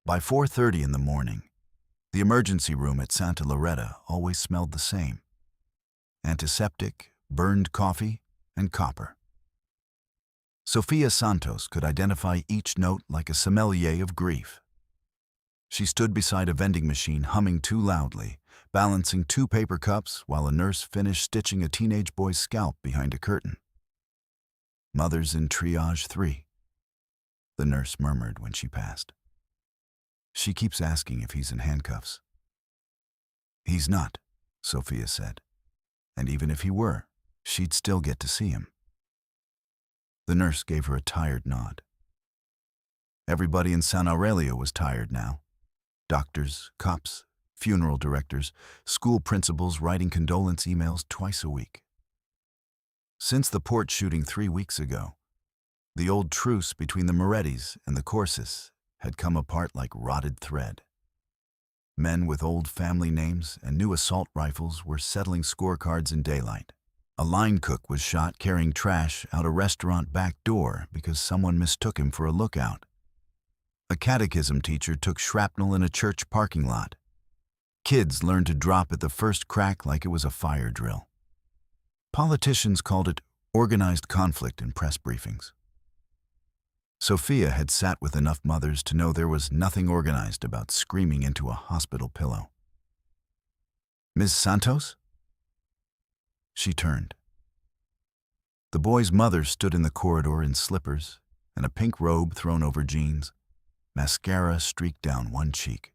By 4:30 in the morning, the emergency room at Santa Loretta always smelled the same: antiseptic, burned coffee, and copper. Sofia Santos could identify each note like a sommelier of grief. She stood beside a vending machine humming too loudly, balancing 2 paper cups while a nurse finished stitching a teenage boy's scalp behind a curtain. "Mother's in triage 3, the nurse murmured when she passed. "She keeps asking if he's in handcuffs." "He's not," Sofia said. "And even if he were, she'd still get to see him." The nurse gave her a tired nod. Everybody in San Aurelio was tired now. Doctors, cops, funeral directors, school principals writing condolence emails twice a week. Since the port shooting 3 weeks ago, the old truce between the Morettis and the Corses had come apart like rotted thread. Men with old family names and new assault rifles were settling scorecards in daylight. A line cook was shot carrying trash out a restaurant back door because someone mistook him for a lookout. A catechism teacher took shrapnel in a church parking lot. Kids learned to drop at the first crack like it was a fire drill. Politicians called it organized conflict in press briefings. Sofia had sat with enough mothers to know there was nothing organized about screaming into a hospital pillow. "Ms. Santos?" She turned. The boy's mother stood in the corridor in slippers and a pink robe thrown over jeans, mascara streaked down one cheek.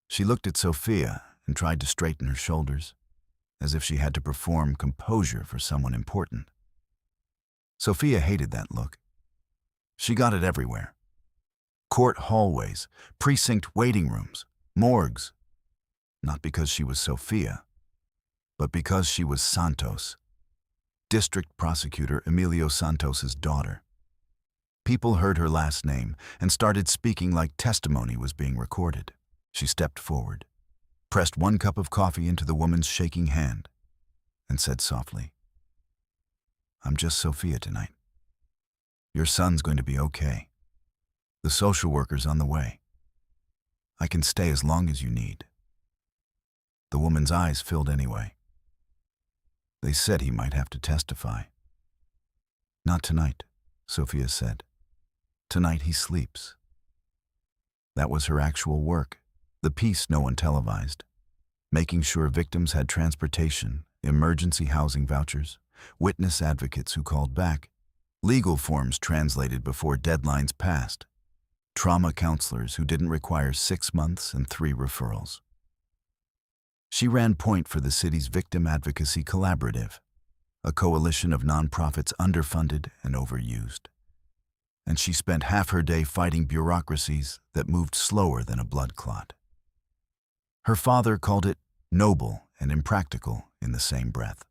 She looked at Sofia and tried to straighten her shoulders, as if she had to perform composure for someone important. Sofia hated that look. She got it everywhere. Court hallways, precinct waiting rooms, morgues. Not because she was Sofia, but because she was Santos, District Prosecutor Emilio Santos's daughter. People heard her last name and started speaking like testimony was being recorded. She stepped forward, pressed 1 cup of coffee into the woman's shaking hand, and said softly, "I'm just Sofia tonight. Your son's going to be okay. The social worker's on the way. I can stay as long as you need." The woman's eyes filled anyway. "They said he might have to testify." "Not tonight," Sofia said. "Tonight he sleeps." That was her actual work, the piece no one televised, making sure victims had transportation, emergency housing vouchers, witness advocates who called back, legal forms translated before deadlines passed, trauma counselors who didn't require 6 months and 3 referrals. She ran point for the city's Victim Advocacy Collaborative, a coalition of nonprofits underfunded and overused. And she spent half her day fighting bureaucracies that moved slower than a blood clot. Her father called it noble and impractical in the same breath.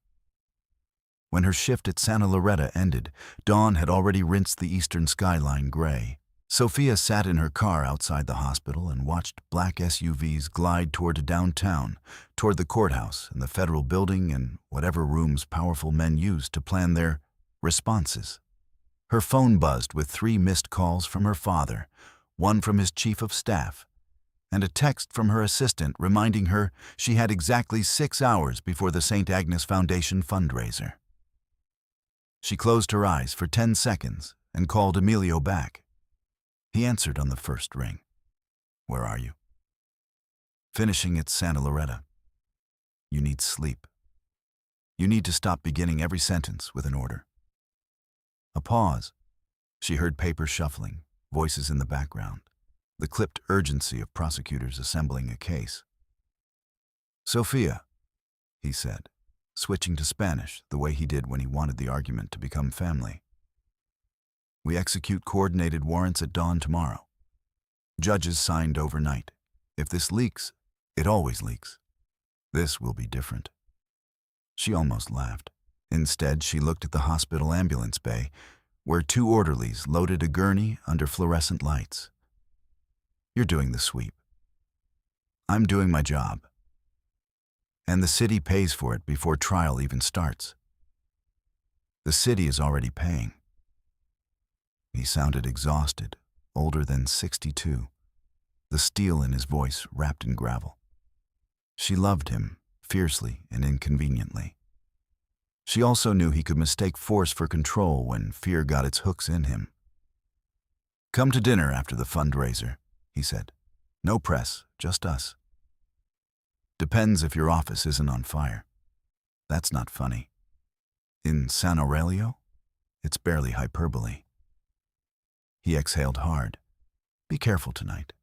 When her shift at Santa Loretta ended, dawn had already rinsed the eastern skyline gray. Sofia sat in her car outside the hospital and watched black SUVs glide toward downtown, toward the courthouse and the federal building and whatever rooms powerful men used to plan their responses. Her phone buzzed with 3 missed calls from her father, 1 from his chief of staff, and a text from her assistant reminding her she had exactly 6 hours before the St. Agnes Foundation fundraiser. She closed her eyes for 10 seconds and called Emilio back. He answered on the first ring. "Where are you?" "Finishing at Santa Loretta." "You need sleep. You need to stop beginning every sentence with an order." A pause. She heard paper shuffling, voices in the background, the clipped urgency of prosecutors assembling a case. "Sofia," he said, switching to Spanish the way he did when he wanted the argument to become family. "We execute coordinated warrants at dawn tomorrow. Judges signed overnight. If this leaks, it always leaks. This will be different." She almost laughed. Instead, she looked at the hospital ambulance bay, where 2 orderlies loaded a gurney under fluorescent lights. "You're doing the sweep. I'm doing my job. And the city pays for it before trial even starts. The city is already paying." He sounded exhausted, older than 62. the steel in his voice wrapped in gravel. She loved him, fiercely and inconveniently. She also knew he could mistake force for control when fear got its hooks in him. "Come to dinner after the fundraiser," he said. "No press, just us. Depends if your office isn't on fire. That's not funny. In San Aurelio, it's barely hyperbole." He exhaled hard. "Be careful tonight."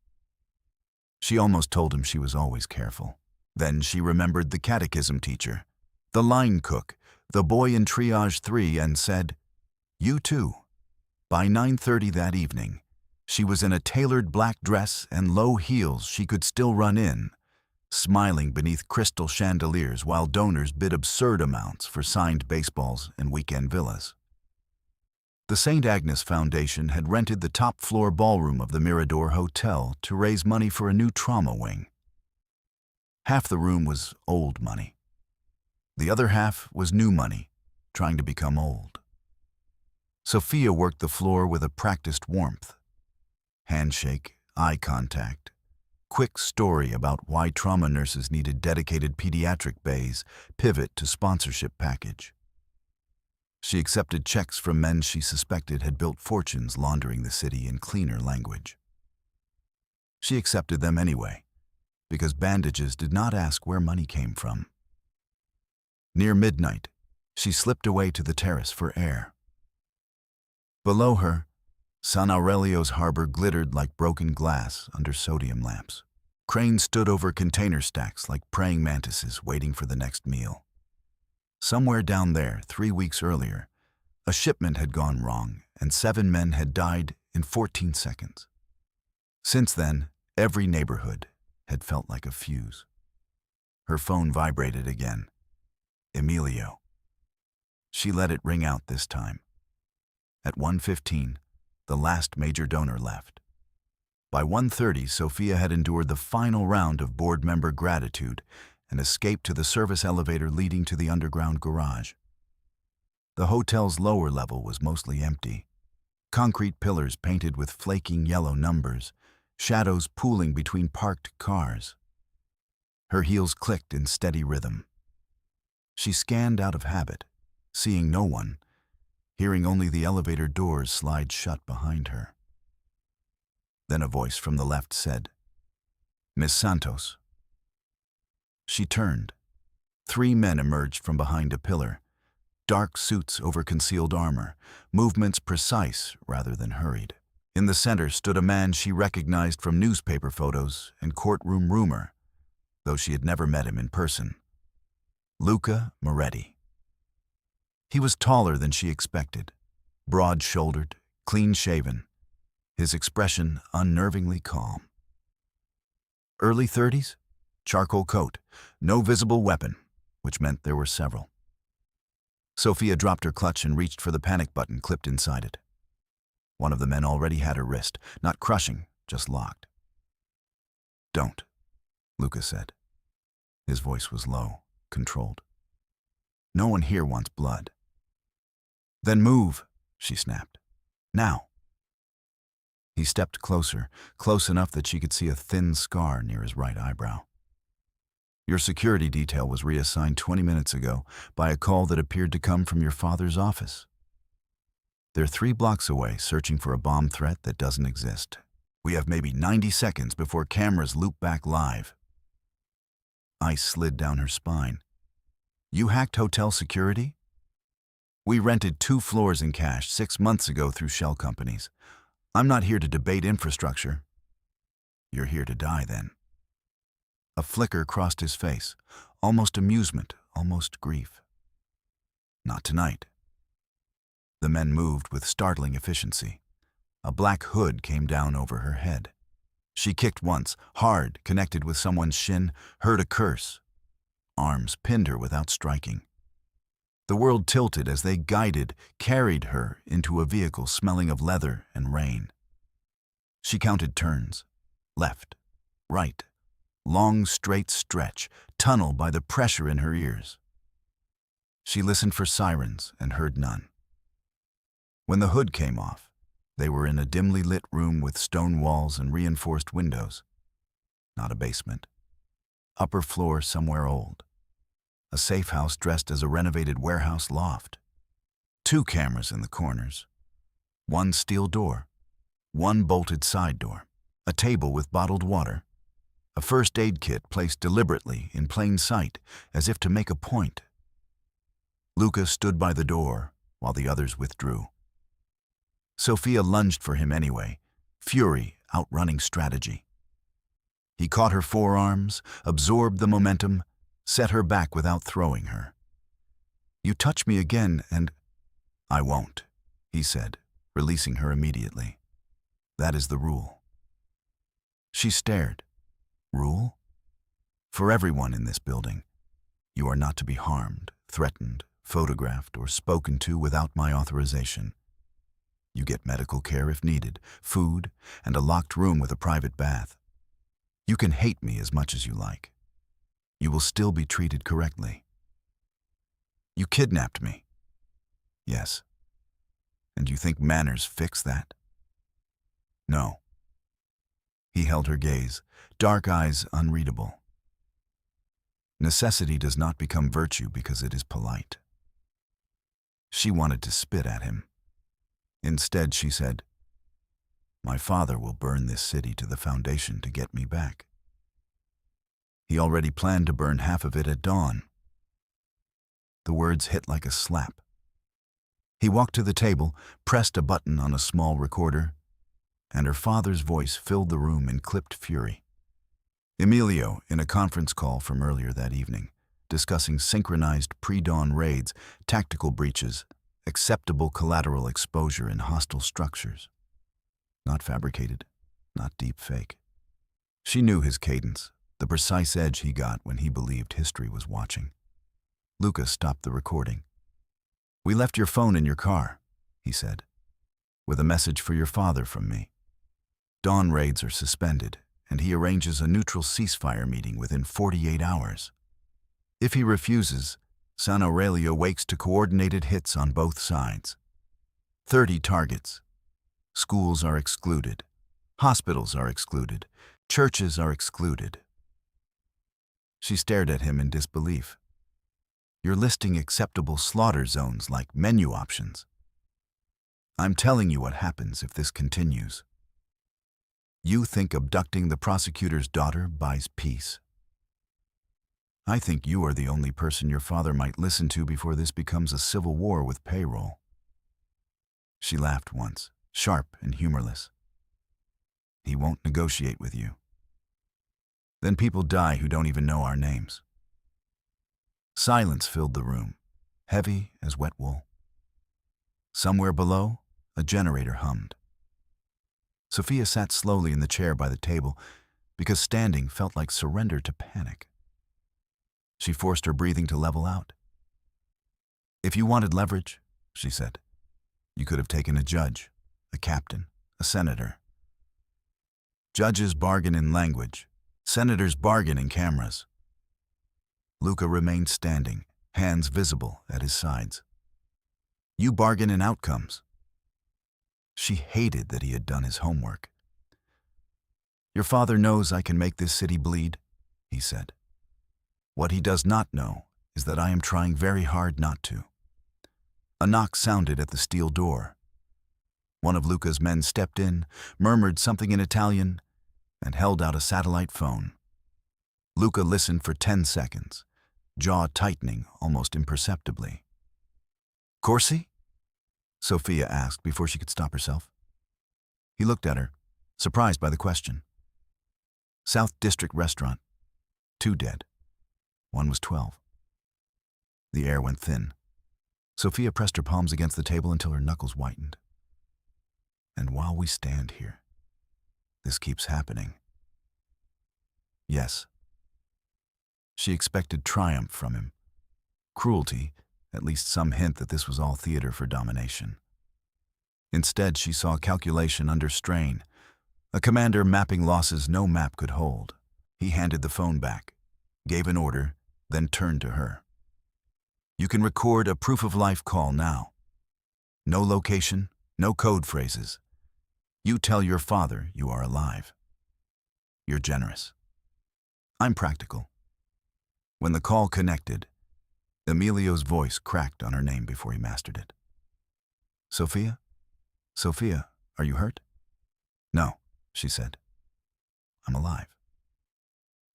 She almost told him she was always careful. Then she remembered the catechism teacher, the line cook, the boy in triage 3, and said, "You too." By 9:30 that evening, she was in a tailored black dress and low heels she could still run in, smiling beneath crystal chandeliers while donors bid absurd amounts for signed baseballs and weekend villas. The St. Agnes Foundation had rented the top-floor ballroom of the Mirador Hotel to raise money for a new trauma wing. Half the room was old money. The other half was new money, trying to become old. Sophia worked the floor with a practiced warmth. Handshake, eye contact, quick story about why trauma nurses needed dedicated pediatric bays, pivot to sponsorship package. She accepted checks from men she suspected had built fortunes laundering the city in cleaner language. She accepted them anyway, because bandages did not ask where money came from. Near midnight, she slipped away to the terrace for air. Below her, San Aurelio's harbor glittered like broken glass under sodium lamps. Cranes stood over container stacks like praying mantises waiting for the next meal. Somewhere down there, 3 weeks earlier, a shipment had gone wrong and 7 men had died in 14 seconds. Since then, every neighborhood had felt like a fuse. Her phone vibrated again. Emilio. She let it ring out this time. At 1:15, the last major donor left. By 1:30, Sophia had endured the final round of board member gratitude and escaped to the service elevator leading to the underground garage. The hotel's lower level was mostly empty. Concrete pillars painted with flaking yellow numbers, shadows pooling between parked cars. Her heels clicked in steady rhythm. She scanned out of habit, seeing no one, hearing only the elevator doors slide shut behind her. Then a voice from the left said, "Miss Santos." She turned. 3 men emerged from behind a pillar, dark suits over concealed armor, movements precise rather than hurried. In the center stood a man she recognized from newspaper photos and courtroom rumor, though she had never met him in person. Luca Moretti. He was taller than she expected, broad-shouldered, clean-shaven, his expression unnervingly calm. Early 30s, charcoal coat, no visible weapon, which meant there were several. Sophia dropped her clutch and reached for the panic button clipped inside it. One of the men already had her wrist, not crushing, just locked. "Don't," Luca said. His voice was low, controlled. "No one here wants blood." "Then move," she snapped. "Now." He stepped closer, close enough that she could see a thin scar near his right eyebrow. "Your security detail was reassigned 20 minutes ago by a call that appeared to come from your father's office. They're 3 blocks away searching for a bomb threat that doesn't exist. We have maybe 90 seconds before cameras loop back live." Ice slid down her spine. "You hacked hotel security?" "We rented 2 floors in cash 6 months ago through shell companies. I'm not here to debate infrastructure." "You're here to die, then." A flicker crossed his face, almost amusement, almost grief. "Not tonight." The men moved with startling efficiency. A black hood came down over her head. She kicked once, hard, connected with someone's shin, heard a curse. Arms pinned her without striking. The world tilted as they guided, carried her into a vehicle smelling of leather and rain. She counted turns. Left, right, long straight stretch, tunnel by the pressure in her ears. She listened for sirens and heard none. When the hood came off, they were in a dimly lit room with stone walls and reinforced windows. not a basement. Upper floor somewhere old. A safe house dressed as a renovated warehouse loft. 2 cameras in the corners. 1 steel door. 1 bolted side door. A table with bottled water. A first aid kit placed deliberately in plain sight, as if to make a point. Luca stood by the door while the others withdrew. Sophia lunged for him anyway, fury outrunning strategy. He caught her forearms, absorbed the momentum, set her back without throwing her. "You touch me again and—" "I won't," he said, releasing her immediately. "That is the rule." She stared. "Rule?" "For everyone in this building. You are not to be harmed, threatened, photographed, or spoken to without my authorization. You get medical care if needed, food, and a locked room with a private bath. You can hate me as much as you like. You will still be treated correctly." "You kidnapped me." "Yes. And you think manners fix that?" "No." He held her gaze, dark eyes unreadable. "Necessity does not become virtue because it is polite." She wanted to spit at him. Instead, she said, "My father will burn this city to the foundation to get me back. He already planned to burn half of it at dawn." The words hit like a slap. He walked to the table, pressed a button on a small recorder, and her father's voice filled the room in clipped fury. Emilio, in a conference call from earlier that evening, discussing synchronized pre-dawn raids, tactical breaches, acceptable collateral exposure in hostile structures. Not fabricated, not deep fake. She knew his cadence, the precise edge he got when he believed history was watching. Luca stopped the recording. "We left your phone in your car," he said, "with a message for your father from me. Dawn raids are suspended, and he arranges a neutral ceasefire meeting within 48 hours. If he refuses, San Aurelio wakes to coordinated hits on both sides. 30 targets. Schools are excluded. Hospitals are excluded. Churches are excluded." She stared at him in disbelief. "You're listing acceptable slaughter zones like menu options. I'm telling you what happens if this continues. You think abducting the prosecutor's daughter buys peace. I think you are the only person your father might listen to before this becomes a civil war with payroll." She laughed once, sharp and humorless. "He won't negotiate with you. Then people die who don't even know our names." Silence filled the room, heavy as wet wool. Somewhere below, a generator hummed. Sophia sat slowly in the chair by the table because standing felt like surrender to panic. She forced her breathing to level out. "If you wanted leverage," she said, "you could have taken a judge, a captain, a senator. Judges bargain in language. Senators bargain in cameras." Luca remained standing, hands visible at his sides. "You bargain in outcomes." She hated that he had done his homework. "Your father knows I can make this city bleed," he said. "What he does not know is that I am trying very hard not to." A knock sounded at the steel door. One of Luca's men stepped in, murmured something in Italian, and held out a satellite phone. Luca listened for 10 seconds, jaw tightening almost imperceptibly. "Corsi?" Sophia asked before she could stop herself. He looked at her, surprised by the question. "South District Restaurant. 2 dead. One was 12. The air went thin. Sophia pressed her palms against the table until her knuckles whitened. "And while we stand here, this keeps happening." "Yes." She expected triumph from him. Cruelty, at least some hint that this was all theater for domination. Instead, she saw calculation under strain, a commander mapping losses no map could hold. He handed the phone back, gave an order, then turned to her. "You can record a proof-of-life call now. No location, no code phrases. You tell your father you are alive. You're generous." I'm practical. When the call connected, Emilio's voice cracked on her name before he mastered it. Sophia? Sophia, are you hurt? No, she said. I'm alive.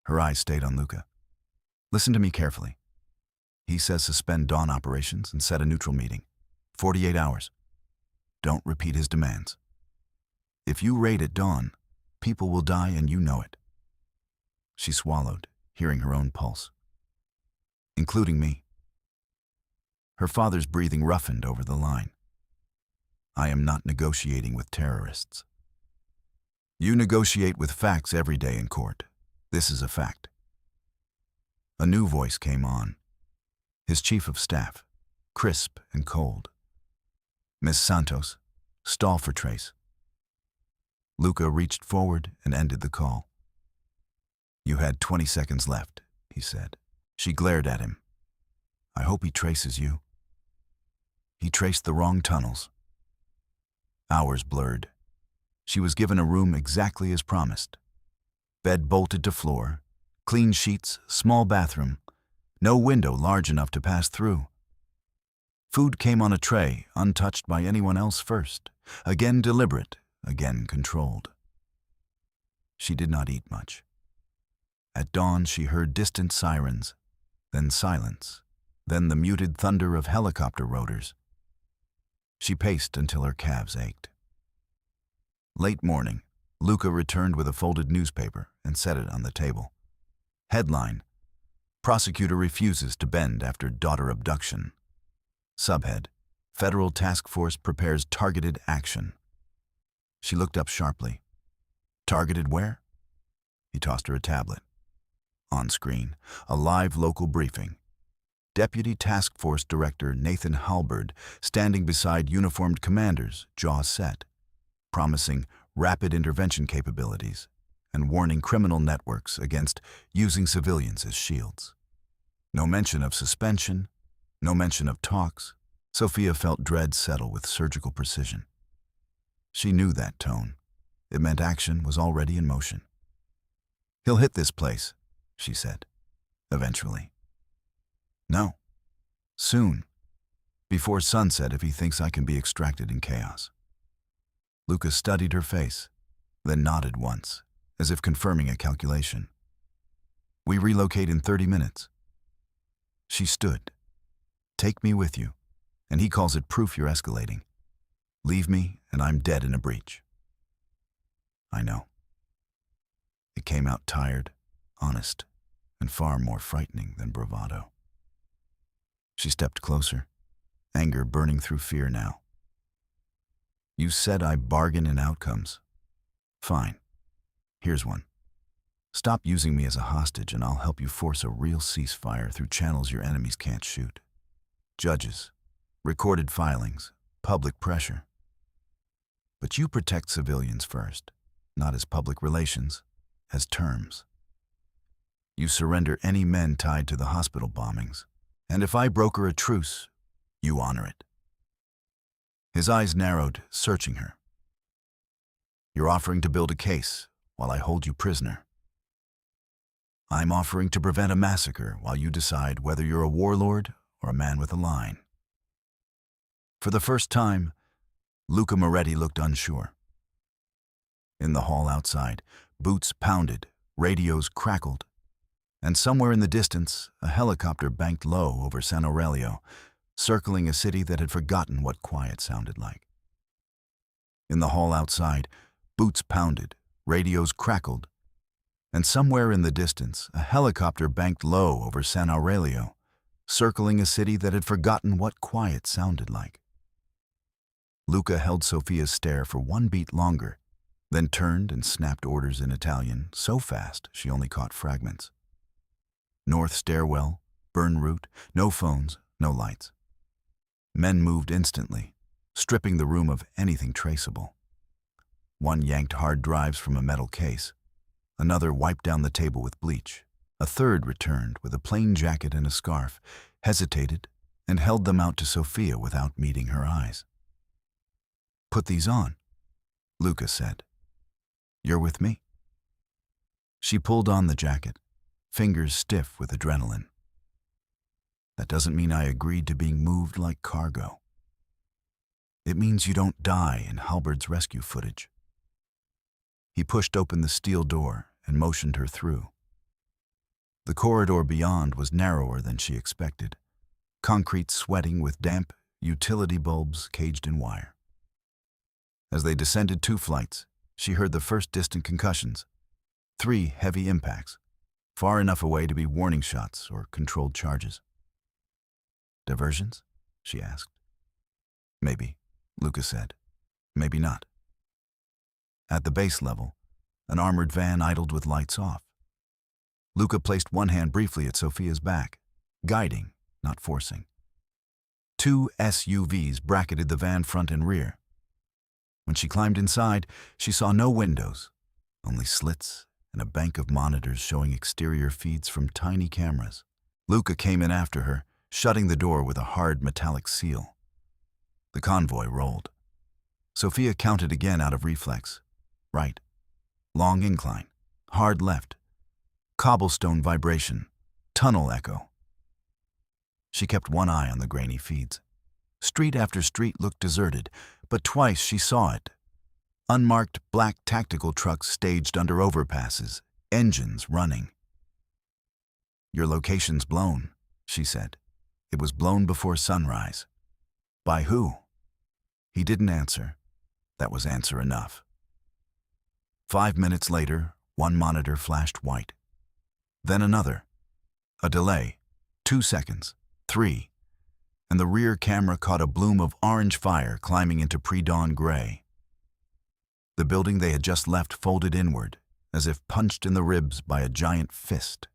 Her eyes stayed on Luca. Listen to me carefully. He says suspend dawn operations and set a neutral meeting. 48 hours. Don't repeat his demands. If you raid at dawn, people will die and you know it. She swallowed, hearing her own pulse. Including me. Her father's breathing roughened over the line. I am not negotiating with terrorists. You negotiate with facts every day in court. This is a fact. A new voice came on. His chief of staff, crisp and cold. Miss Santos, stall for trace. Luca reached forward and ended the call. You had 20 seconds left, he said. She glared at him. I hope he traces you. He traced the wrong tunnels. Hours blurred. She was given a room exactly as promised. Bed bolted to floor, clean sheets, small bathroom, no window large enough to pass through. Food came on a tray, untouched by anyone else first, again deliberate, again controlled. She did not eat much. At dawn she heard distant sirens, then silence, then the muted thunder of helicopter rotors. She paced until her calves ached. Late morning, Luca returned with a folded newspaper and set it on the table. Headline: Prosecutor refuses to bend after daughter abduction. Subhead: Federal Task Force prepares targeted action. She looked up sharply. Targeted where? He tossed her a tablet. On screen, a live local briefing. Deputy Task Force Director Nathan Halberd standing beside uniformed commanders, jaw set, promising rapid intervention capabilities and warning criminal networks against using civilians as shields. No mention of suspension, no mention of talks. Sophia felt dread settle with surgical precision. She knew that tone. It meant action was already in motion. He'll hit this place, she said, eventually. No. Soon. Before sunset if he thinks I can be extracted in chaos. Luca studied her face, then nodded once, as if confirming a calculation. We relocate in 30 minutes. She stood. Take me with you, and he calls it proof you're escalating. Leave me, and I'm dead in a breach. I know. It came out tired, honest, and far more frightening than bravado. She stepped closer, anger burning through fear now. You said I bargain in outcomes. Fine. Here's one. Stop using me as a hostage and I'll help you force a real ceasefire through channels your enemies can't shoot. Judges, recorded filings, public pressure. But you protect civilians first, not as public relations, as terms. You surrender any men tied to the hospital bombings, and if I broker a truce, you honor it. His eyes narrowed, searching her. You're offering to build a case while I hold you prisoner. I'm offering to prevent a massacre while you decide whether you're a warlord or a man with a line. For the first time, Luca Moretti looked unsure. In the hall outside, boots pounded, radios crackled, and somewhere in the distance, a helicopter banked low over San Aurelio, circling a city that had forgotten what quiet sounded like. In the hall outside, boots pounded, radios crackled, and somewhere in the distance, a helicopter banked low over San Aurelio, circling a city that had forgotten what quiet sounded like. Luca held Sophia's stare for one beat longer, then turned and snapped orders in Italian so fast she only caught fragments. North stairwell, burn route, no phones, no lights. Men moved instantly, stripping the room of anything traceable. One yanked hard drives from a metal case. Another wiped down the table with bleach. A third returned with a plain jacket and a scarf, hesitated, and held them out to Sophia without meeting her eyes. Put these on, Luca said. You're with me. She pulled on the jacket, fingers stiff with adrenaline. That doesn't mean I agreed to being moved like cargo. It means you don't die in Halberd's rescue footage. He pushed open the steel door and motioned her through. The corridor beyond was narrower than she expected, concrete sweating with damp, utility bulbs caged in wire. As they descended 2 flights, she heard the first distant concussions, 3 heavy impacts, far enough away to be warning shots or controlled charges. Diversions? She asked. Maybe, Luca said. Maybe not. At the base level, an armored van idled with lights off. Luca placed one hand briefly at Sophia's back, guiding, not forcing. 2 SUVs bracketed the van front and rear. When she climbed inside, she saw no windows, only slits and a bank of monitors showing exterior feeds from tiny cameras. Luca came in after her, shutting the door with a hard metallic seal. The convoy rolled. Sophia counted again out of reflex. Right. Long incline. Hard left. Cobblestone vibration. Tunnel echo. She kept one eye on the grainy feeds. Street after street looked deserted, but twice she saw it. Unmarked black tactical trucks staged under overpasses, engines running. Your location's blown, she said. It was blown before sunrise. By who? He didn't answer. That was answer enough. 5 minutes later, one monitor flashed white. Then another. A delay. 2 seconds. 3. And the rear camera caught a bloom of orange fire climbing into pre-dawn gray. The building they had just left folded inward, as if punched in the ribs by a giant fist.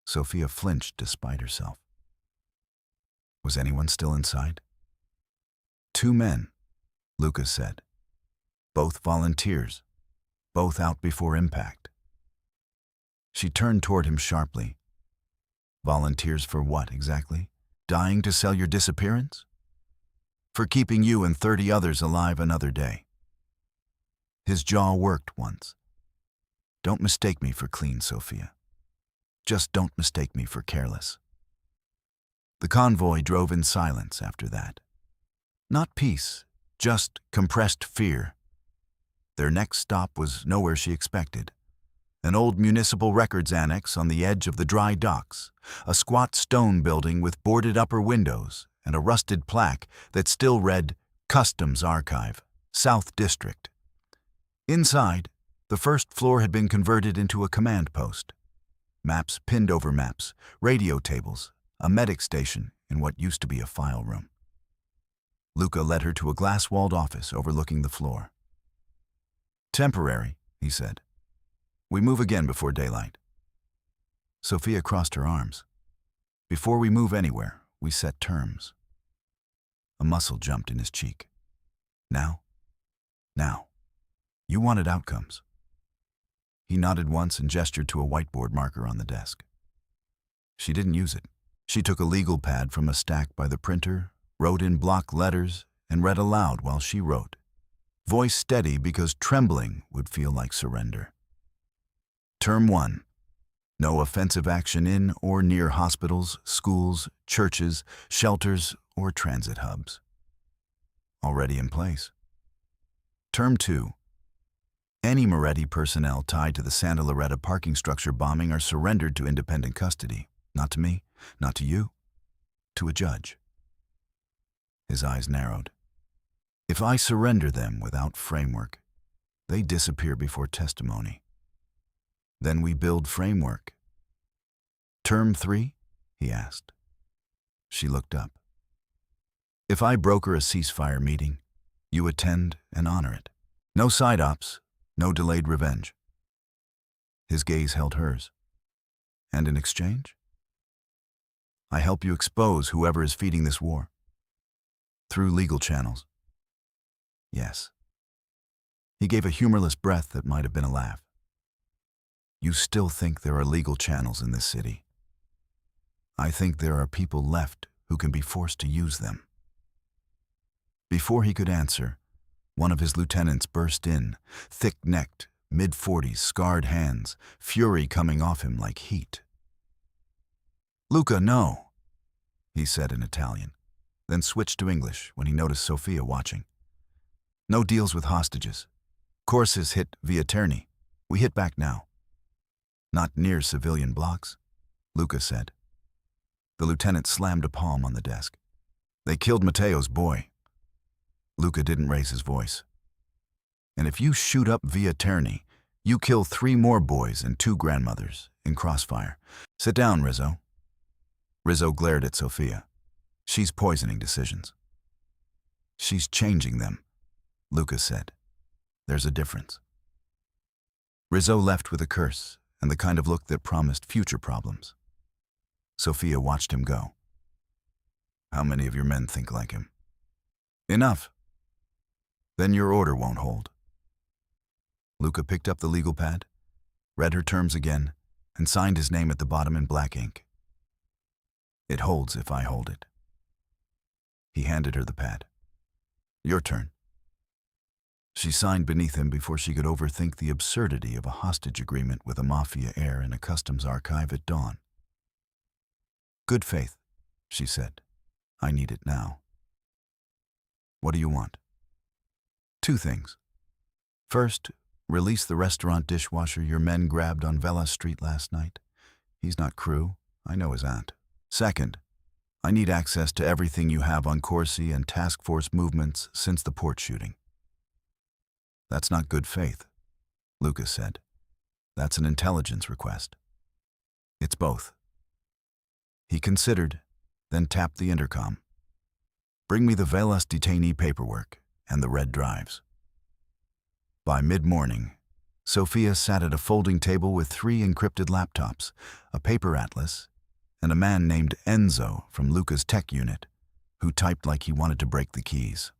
Sophia flinched despite herself. Was anyone still inside? 2 men, Lucas said. Both volunteers, both out before impact. She turned toward him sharply. Volunteers for what, exactly? Dying to sell your disappearance? For keeping you and 30 others alive another day. His jaw worked once. Don't mistake me for clean, Sophia. Just don't mistake me for careless. The convoy drove in silence after that. Not peace, just compressed fear. Their next stop was nowhere she expected. An old municipal records annex on the edge of the dry docks, a squat stone building with boarded upper windows and a rusted plaque that still read Customs Archive, South District. Inside, the first floor had been converted into a command post. Maps pinned over maps, radio tables, a medic station in what used to be a file room. Luca led her to a glass-walled office overlooking the floor. Temporary, he said. We move again before daylight. Sophia crossed her arms. Before we move anywhere, we set terms. A muscle jumped in his cheek. Now? Now. You wanted outcomes. He nodded once and gestured to a whiteboard marker on the desk. She didn't use it. She took a legal pad from a stack by the printer, wrote in block letters, and read aloud while she wrote. Voice steady because trembling would feel like surrender. Term 1. No offensive action in or near hospitals, schools, churches, shelters, or transit hubs. Already in place. Term 2. Any Moretti personnel tied to the Santa Loretta parking structure bombing are surrendered to independent custody. Not to me, not to you, to a judge. His eyes narrowed. If I surrender them without framework, they disappear before testimony. Then we build framework. Term 3? He asked. She looked up. If I broker a ceasefire meeting, you attend and honor it. No side ops, no delayed revenge. His gaze held hers. And in exchange? I help you expose whoever is feeding this war. Through legal channels. Yes. He gave a humorless breath that might have been a laugh. You still think there are legal channels in this city. I think there are people left who can be forced to use them. Before he could answer, one of his lieutenants burst in, thick-necked, mid-40s, scarred hands, fury coming off him like heat. "Luca, no," he said in Italian, then switched to English when he noticed Sofia watching. "No deals with hostages. Courses hit via Terni. We hit back now." "Not near civilian blocks," Luca said. The lieutenant slammed a palm on the desk. "They killed Matteo's boy." Luca didn't raise his voice. "And if you shoot up via Terni, you kill 3 more boys and 2 grandmothers in crossfire. Sit down, Rizzo." Rizzo glared at Sofia. "She's poisoning decisions." "She's changing them," Luca said. "There's a difference." Rizzo left with a curse and the kind of look that promised future problems. Sofia watched him go. "How many of your men think like him?" "Enough." "Then your order won't hold." Luca picked up the legal pad, read her terms again, and signed his name at the bottom in black ink. "It holds if I hold it." He handed her the pad. "Your turn." She signed beneath him before she could overthink the absurdity of a hostage agreement with a mafia heir in a customs archive at dawn. "Good faith," she said. "I need it now." "What do you want?" "2 things. First, release the restaurant dishwasher your men grabbed on Vela Street last night. He's not crew. I know his aunt. Second, I need access to everything you have on Corsi and task force movements since the port shooting." "That's not good faith," Lucas said. "That's an intelligence request." "It's both." He considered, then tapped the intercom. "Bring me the Velas detainee paperwork and the red drives." By mid-morning, Sofia sat at a folding table with 3 encrypted laptops, a paper atlas, and a man named Enzo from Luca's tech unit, who typed like he wanted to break the keys.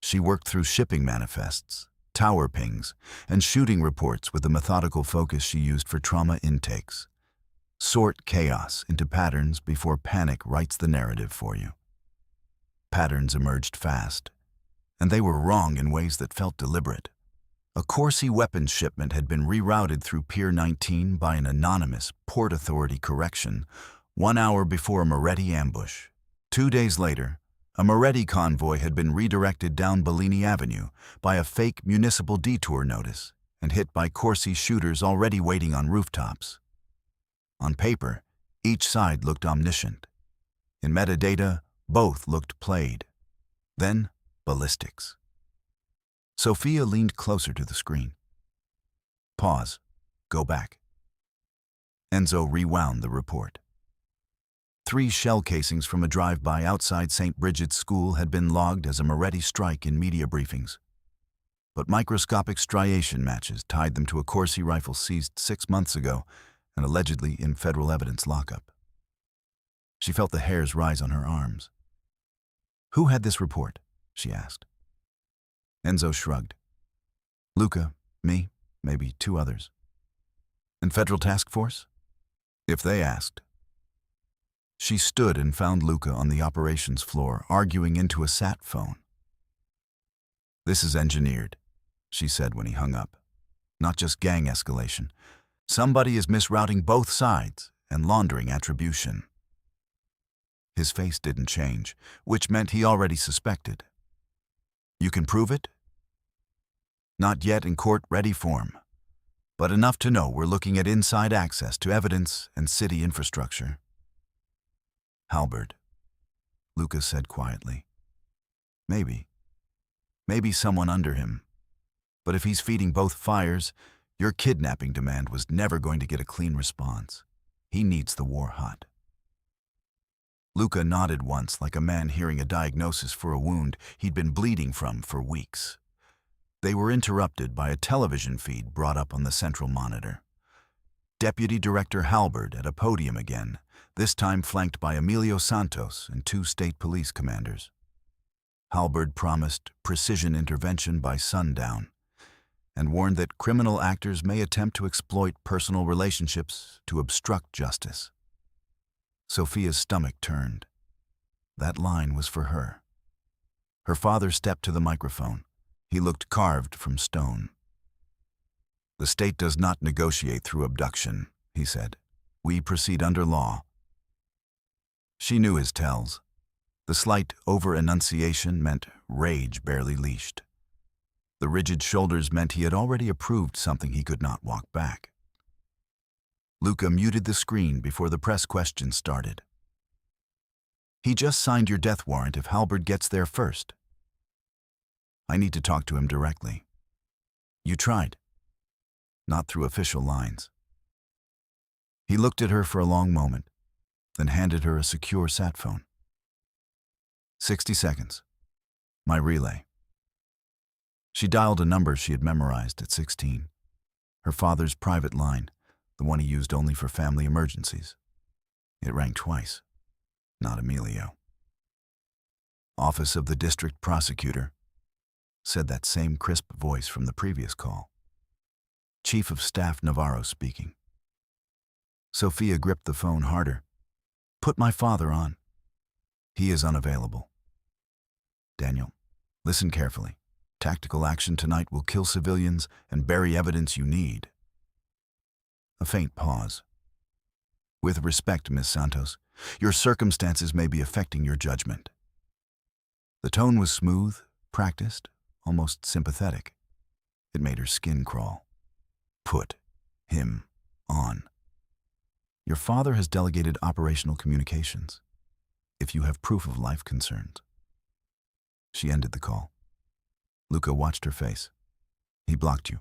She worked through shipping manifests, tower pings, and shooting reports with the methodical focus she used for trauma intakes. Sort chaos into patterns before panic writes the narrative for you. Patterns emerged fast, and they were wrong in ways that felt deliberate. A Corsi weapons shipment had been rerouted through Pier 19 by an anonymous Port Authority correction 1 hour before a Moretti ambush. 2 days later, a Moretti convoy had been redirected down Bellini Avenue by a fake municipal detour notice and hit by Corsi shooters already waiting on rooftops. On paper, each side looked omniscient. In metadata, both looked played. Then, ballistics. Sofia leaned closer to the screen. "Pause. Go back." Enzo rewound the report. 3 shell casings from a drive-by outside St. Bridget's School had been logged as a Moretti strike in media briefings. But microscopic striation matches tied them to a Corsi rifle seized 6 months ago and allegedly in federal evidence lockup. She felt the hairs rise on her arms. "Who had this report?" she asked. Enzo shrugged. "Luca, me, maybe 2 others." "And Federal Task Force?" "If they asked." She stood and found Luca on the operations floor, arguing into a sat phone. "This is engineered," she said when he hung up. "Not just gang escalation. Somebody is misrouting both sides and laundering attribution." His face didn't change, which meant he already suspected. "You can prove it?" "Not yet in court-ready form, but enough to know we're looking at inside access to evidence and city infrastructure." "Halberd," Lucas said quietly. "Maybe. Maybe someone under him. But if he's feeding both fires, your kidnapping demand was never going to get a clean response. He needs the war hot." Luca nodded once like a man hearing a diagnosis for a wound he'd been bleeding from for weeks. They were interrupted by a television feed brought up on the central monitor. Deputy Director Halberd at a podium again, this time flanked by Emilio Santos and 2 state police commanders. Halberd promised precision intervention by sundown and warned that criminal actors may attempt to exploit personal relationships to obstruct justice. Sofia's stomach turned. That line was for her. Her father stepped to the microphone. He looked carved from stone. "The state does not negotiate through abduction," he said. "We proceed under law." She knew his tells. The slight over-enunciation meant rage barely leashed. The rigid shoulders meant he had already approved something he could not walk back. Luca muted the screen before the press questions started. "He just signed your death warrant if Halberd gets there first." "I need to talk to him directly." "You tried?" "Not through official lines." He looked at her for a long moment, then handed her a secure sat phone. 60 seconds. My relay. She dialed a number she had memorized at 16. Her father's private line, the one he used only for family emergencies. It rang twice. Not Emilio. "Office of the District Prosecutor," said that same crisp voice from the previous call. Chief of Staff Navarro speaking. Sophia gripped the phone harder. "Put my father on." "He is unavailable." "Daniel, listen carefully. Tactical action tonight will kill civilians and bury evidence you need." A faint pause. "With respect, Miss Santos, your circumstances may be affecting your judgment." The tone was smooth, practiced, almost sympathetic. It made her skin crawl. "Put him on. Your father has delegated operational communications. If you have proof of life concerns." She ended the call. Luca watched her face. "He blocked you."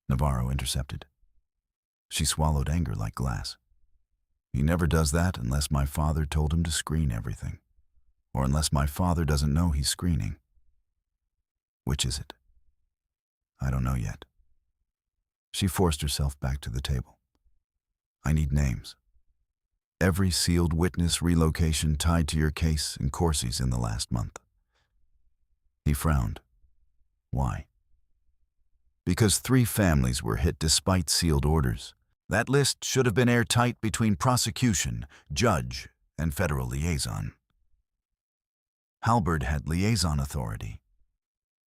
Navarro intercepted. She swallowed anger like glass. "He never does that unless my father told him to screen everything. Or unless my father doesn't know he's screening." "Which is it?" "I don't know yet." She forced herself back to the table. "I need names. Every sealed witness relocation tied to your case in Corsi's in the last month." He frowned. "Why?" "Because 3 families were hit despite sealed orders. That list should have been airtight between prosecution, judge, and federal liaison." "Halberd had liaison authority."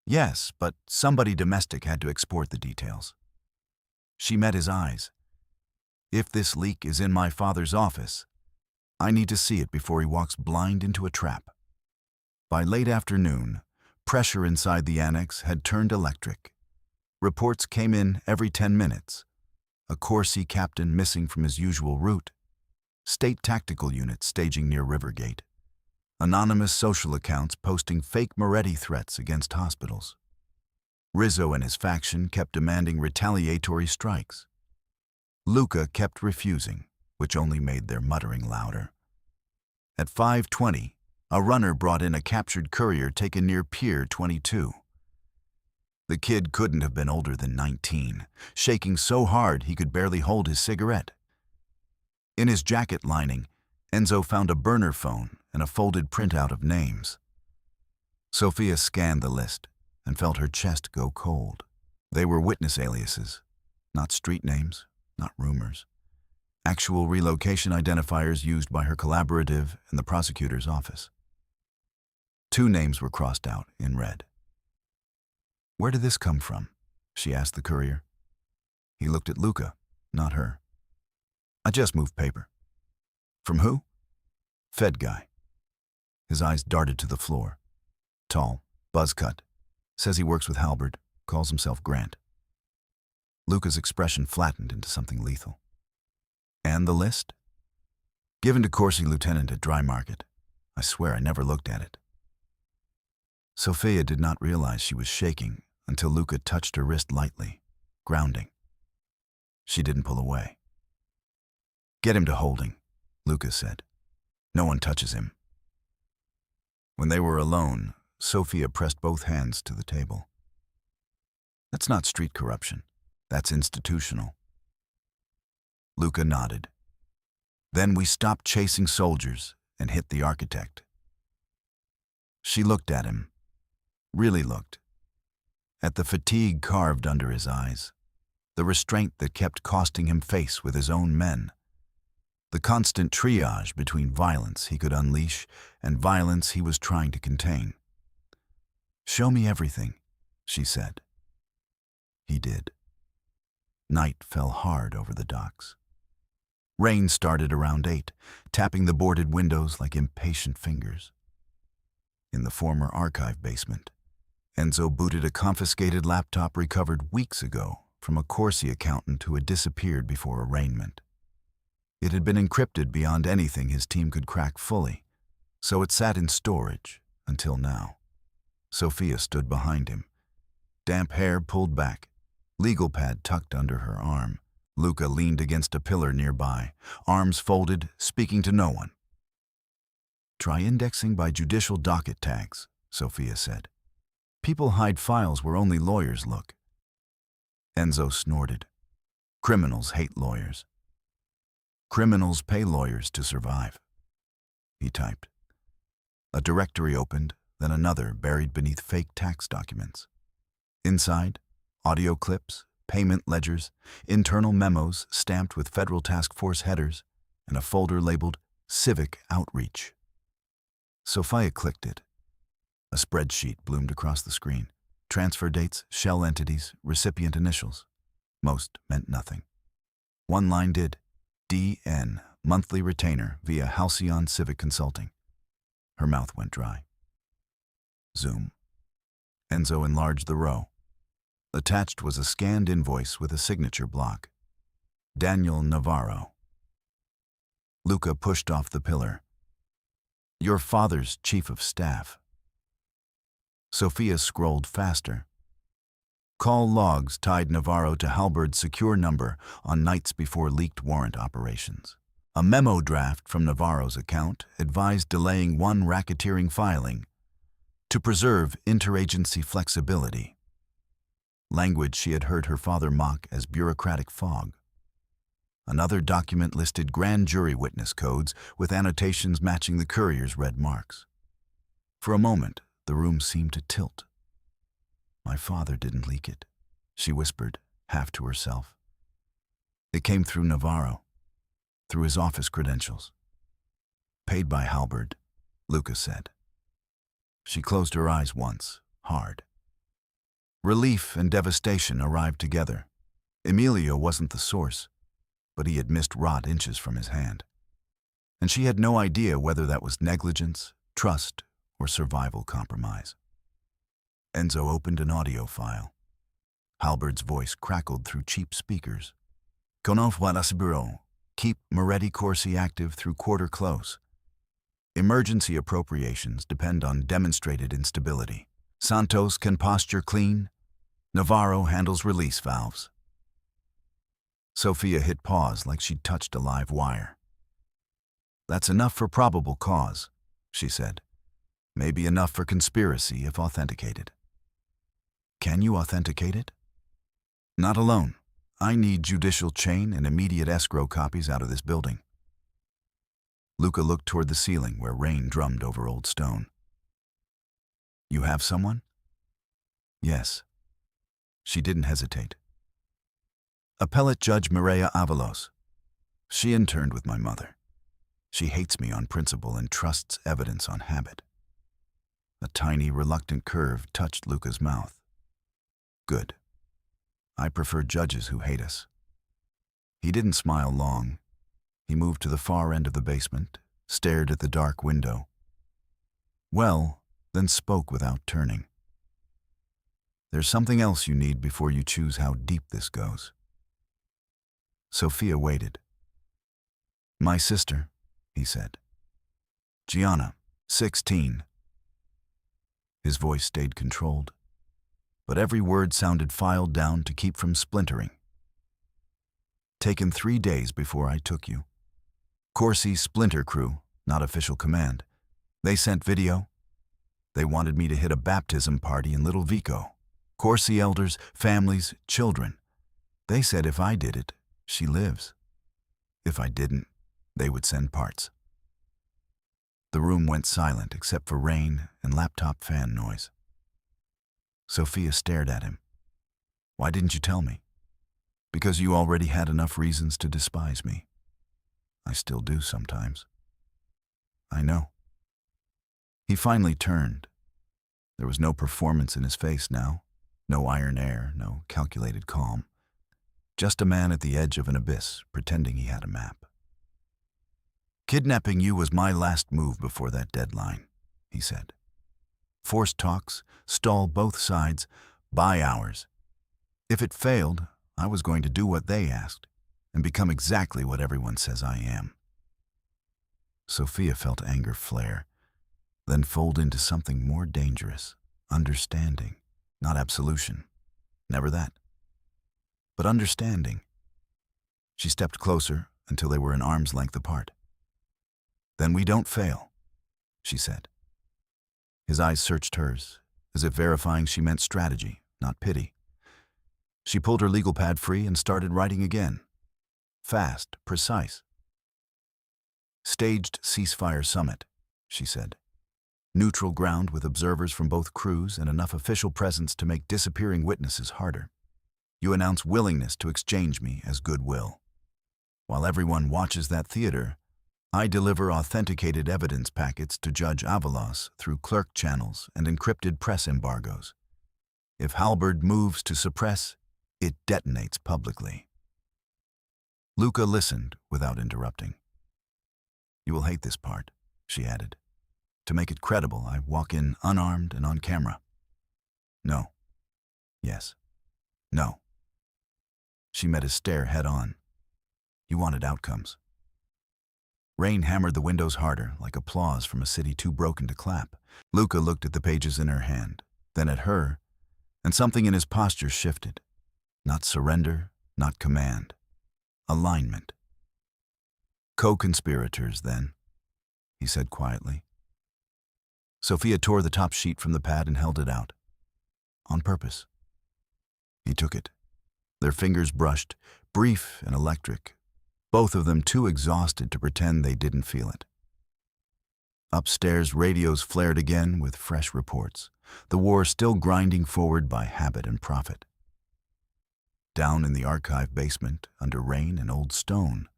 "Yes, but somebody domestic had to export the details." She met his eyes. "If this leak is in my father's office, I need to see it before he walks blind into a trap." By late afternoon, pressure inside the annex had turned electric. Reports came in every 10 minutes. A Corsi captain missing from his usual route. State tactical units staging near Rivergate. Anonymous social accounts posting fake Moretti threats against hospitals. Rizzo and his faction kept demanding retaliatory strikes. Luca kept refusing, which only made their muttering louder. At 5:20, a runner brought in a captured courier taken near Pier 22. The kid couldn't have been older than 19, shaking so hard he could barely hold his cigarette. In his jacket lining, Enzo found a burner phone and a folded printout of names. Sophia scanned the list and felt her chest go cold. They were witness aliases, not street names, not rumors. Actual relocation identifiers used by her collaborative and the prosecutor's office. 2 names were crossed out in red. "Where did this come from?" she asked the courier. He looked at Luca, not her. "I just moved paper." "From who?" "Fed guy." His eyes darted to the floor. Tall, buzz cut. Says he works with Halberd, calls himself Grant. Luca's expression flattened into something lethal. "And the list?" "Given to Corsi lieutenant at Dry Market. I swear I never looked at it." Sophia did not realize she was shaking until Luca touched her wrist lightly, grounding. She didn't pull away. "Get him to holding," Luca said. "No one touches him." When they were alone, Sophia pressed both hands to the table. "That's not street corruption. That's institutional." Luca nodded. "Then we stopped chasing soldiers and hit the architect." She looked at him, really looked, at the fatigue carved under his eyes, the restraint that kept costing him face with his own men, the constant triage between violence he could unleash and violence he was trying to contain. "Show me everything," she said. He did. Night fell hard over the docks. Rain started around 8, tapping the boarded windows like impatient fingers. In the former archive basement, Enzo booted a confiscated laptop recovered weeks ago from a Corsi accountant who had disappeared before arraignment. It had been encrypted beyond anything his team could crack fully, so it sat in storage until now. Sophia stood behind him, damp hair pulled back, legal pad tucked under her arm. Luca leaned against a pillar nearby, arms folded, speaking to no one. "Try indexing by judicial docket tags," Sophia said. "People hide files where only lawyers look." Enzo snorted. "Criminals hate lawyers. Criminals pay lawyers to survive." He typed. A directory opened, then another buried beneath fake tax documents. Inside, audio clips, payment ledgers, internal memos stamped with Federal Task Force headers, and a folder labeled Civic Outreach. Sophia clicked it. A spreadsheet bloomed across the screen. Transfer dates, shell entities, recipient initials. Most meant nothing. One line did. DN, monthly retainer via Halcyon Civic Consulting. Her mouth went dry. Zoom. Enzo enlarged the row. Attached was a scanned invoice with a signature block. Daniel Navarro. Luca pushed off the pillar. "Your father's chief of staff." Sophia scrolled faster. Call logs tied Navarro to Halberd's secure number on nights before leaked warrant operations. A memo draft from Navarro's account advised delaying one racketeering filing to preserve interagency flexibility. Language she had heard her father mock as bureaucratic fog. Another document listed grand jury witness codes with annotations matching the courier's red marks. For a moment, the room seemed to tilt. "My father didn't leak it," she whispered, half to herself. "It came through Navarro, through his office credentials." "Paid by Halberd," Luca said. She closed her eyes once, hard. Relief and devastation arrived together. Emilio wasn't the source, but he had missed rot inches from his hand. And she had no idea whether that was negligence, trust, or survival compromise. Enzo opened an audio file. Halberd's voice crackled through cheap speakers. "Conenvoie la bureau. Keep Moretti Corsi active through quarter close. Emergency appropriations depend on demonstrated instability. Santos can posture clean. Navarro handles release valves." Sophia hit pause like she'd touched a live wire. "That's enough for probable cause," she said. "Maybe enough for conspiracy if authenticated." "Can you authenticate it?" "Not alone. I need judicial chain and immediate escrow copies out of this building." Luca looked toward the ceiling where rain drummed over old stone. "You have someone?" "Yes." She didn't hesitate. "Appellate Judge Mireya Avalos. She interned with my mother. She hates me on principle and trusts evidence on habit." A tiny, reluctant curve touched Luca's mouth. "Good. I prefer judges who hate us." He didn't smile long. He moved to the far end of the basement, stared at the dark window. Well, then spoke without turning. "There's something else you need before you choose how deep this goes." Sophia waited. "My sister," he said. "Gianna, 16. His voice stayed controlled, but every word sounded filed down to keep from splintering. "Taken 3 days before I took you. Corsi splinter crew, not official command. They sent video. They wanted me to hit a baptism party in Little Vico. Corsi elders, families, children. They said if I did it, she lives. If I didn't, they would send parts." The room went silent except for rain and laptop fan noise. Sophia stared at him. "Why didn't you tell me?" "Because you already had enough reasons to despise me." "I still do sometimes." "I know." He finally turned. There was no performance in his face now, no iron air, no calculated calm. Just a man at the edge of an abyss, pretending he had a map. "Kidnapping you was my last move before that deadline," he said. "Force talks, stall both sides, buy hours. If it failed, I was going to do what they asked and become exactly what everyone says I am." Sophia felt anger flare, then fold into something more dangerous, understanding, not absolution. Never that. But understanding. She stepped closer until they were an arm's length apart. "Then we don't fail," she said. His eyes searched hers, as if verifying she meant strategy, not pity. She pulled her legal pad free and started writing again. Fast, precise. "Staged ceasefire summit," she said. "Neutral ground with observers from both crews and enough official presence to make disappearing witnesses harder. You announce willingness to exchange me as goodwill. While everyone watches that theater, I deliver authenticated evidence packets to Judge Avalos through clerk channels and encrypted press embargoes. If Halberd moves to suppress, it detonates publicly." Luca listened without interrupting. "You will hate this part," she added. "To make it credible, I walk in unarmed and on camera." "No." "Yes." "No." She met his stare head-on. You wanted outcomes. Rain hammered the windows harder, like applause from a city too broken to clap. Luca looked at the pages in her hand, then at her, and something in his posture shifted. Not surrender, not command. Alignment. "Co-conspirators, then," he said quietly. Sophia tore the top sheet from the pad and held it out. On purpose. He took it. Their fingers brushed, brief and electric, both of them too exhausted to pretend they didn't feel it. Upstairs, radios flared again with fresh reports, the war still grinding forward by habit and profit. Down in the archive basement, under rain and old stone,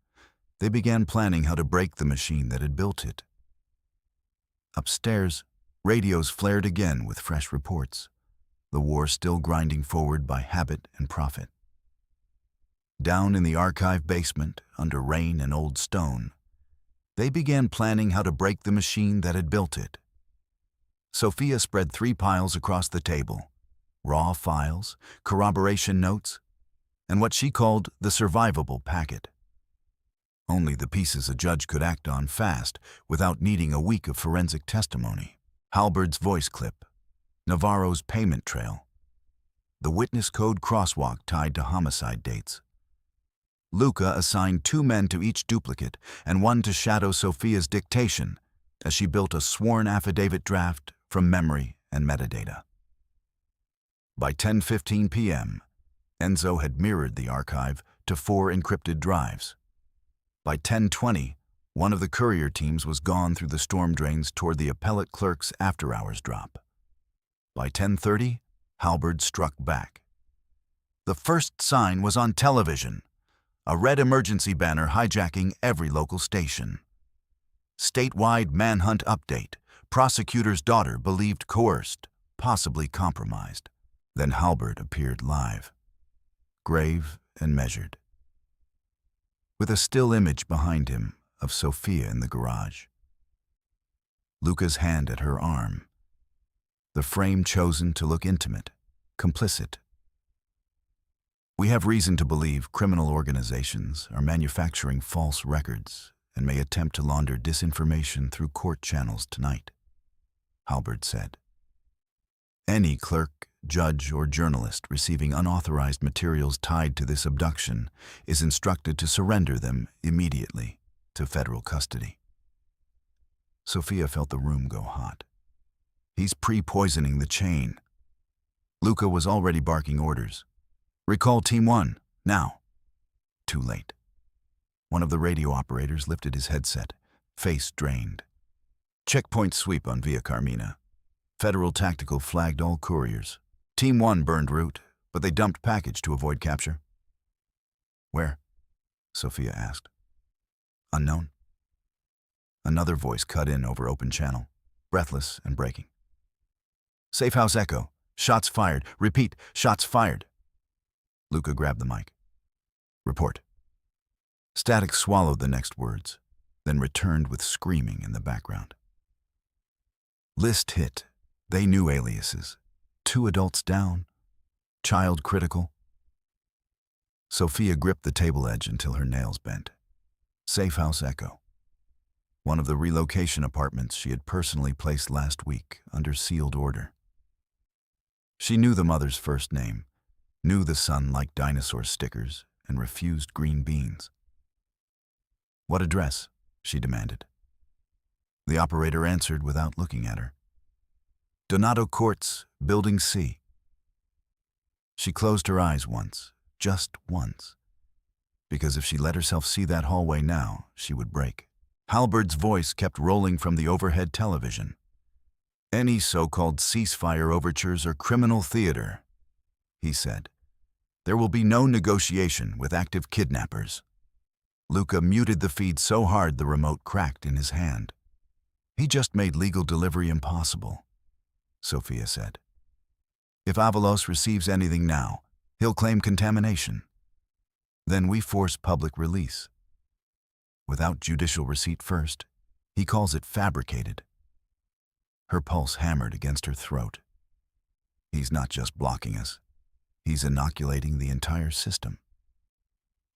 they began planning how to break the machine that had built it. Upstairs, radios flared again with fresh reports, the war still grinding forward by habit and profit. Down in the archive basement, under rain and old stone, they began planning how to break the machine that had built it. Sophia spread 3 piles across the table, raw files, corroboration notes, and what she called the survivable packet. Only the pieces a judge could act on fast, without needing a week of forensic testimony. Halberd's voice clip, Navarro's payment trail, the witness code crosswalk tied to homicide dates. Luca assigned 2 men to each duplicate and 1 to shadow Sophia's dictation as she built a sworn affidavit draft from memory and metadata. By 10:15 p.m., Enzo had mirrored the archive to 4 encrypted drives. By 10:20, one of the courier teams was gone through the storm drains toward the appellate clerk's after-hours drop. By 10:30, Halberd struck back. The first sign was on television, a red emergency banner hijacking every local station. Statewide manhunt update. Prosecutor's daughter believed coerced, possibly compromised. Then Halberd appeared live, grave and measured, with a still image behind him of Sophia in the garage. Luca's hand at her arm, the frame chosen to look intimate, complicit. "We have reason to believe criminal organizations are manufacturing false records and may attempt to launder disinformation through court channels tonight," Halberd said. "Any clerk, judge, or journalist receiving unauthorized materials tied to this abduction is instructed to surrender them immediately to federal custody." Sophia felt the room go hot. He's pre-poisoning the chain. Luca was already barking orders. "Recall Team 1, now." Too late. One of the radio operators lifted his headset, face drained. "Checkpoint sweep on Via Carmina. Federal Tactical flagged all couriers. Team 1 burned route, but they dumped package to avoid capture." "Where?" Sophia asked. "Unknown." Another voice cut in over open channel, breathless and breaking. "Safe house echo. Shots fired. Repeat, shots fired." Luca grabbed the mic. Report. Static swallowed the next words, then returned with screaming in the background. List hit. They knew aliases. 2 adults down. Child critical. Sophia gripped the table edge until her nails bent. Safe house echo. One of the relocation apartments she had personally placed last week under sealed order. She knew the mother's first name, knew the son liked dinosaur stickers, and refused green beans. What address? She demanded. The operator answered without looking at her. Donato Courts, Building C. She closed her eyes once, just once, because if she let herself see that hallway now, she would break. Halberd's voice kept rolling from the overhead television. Any so-called ceasefire overtures are criminal theater, he said. There will be no negotiation with active kidnappers. Luca muted the feed so hard the remote cracked in his hand. He just made legal delivery impossible, Sophia said. If Avalos receives anything now, he'll claim contamination. Then we force public release. Without judicial receipt first, he calls it fabricated. Her pulse hammered against her throat. He's not just blocking us. He's inoculating the entire system.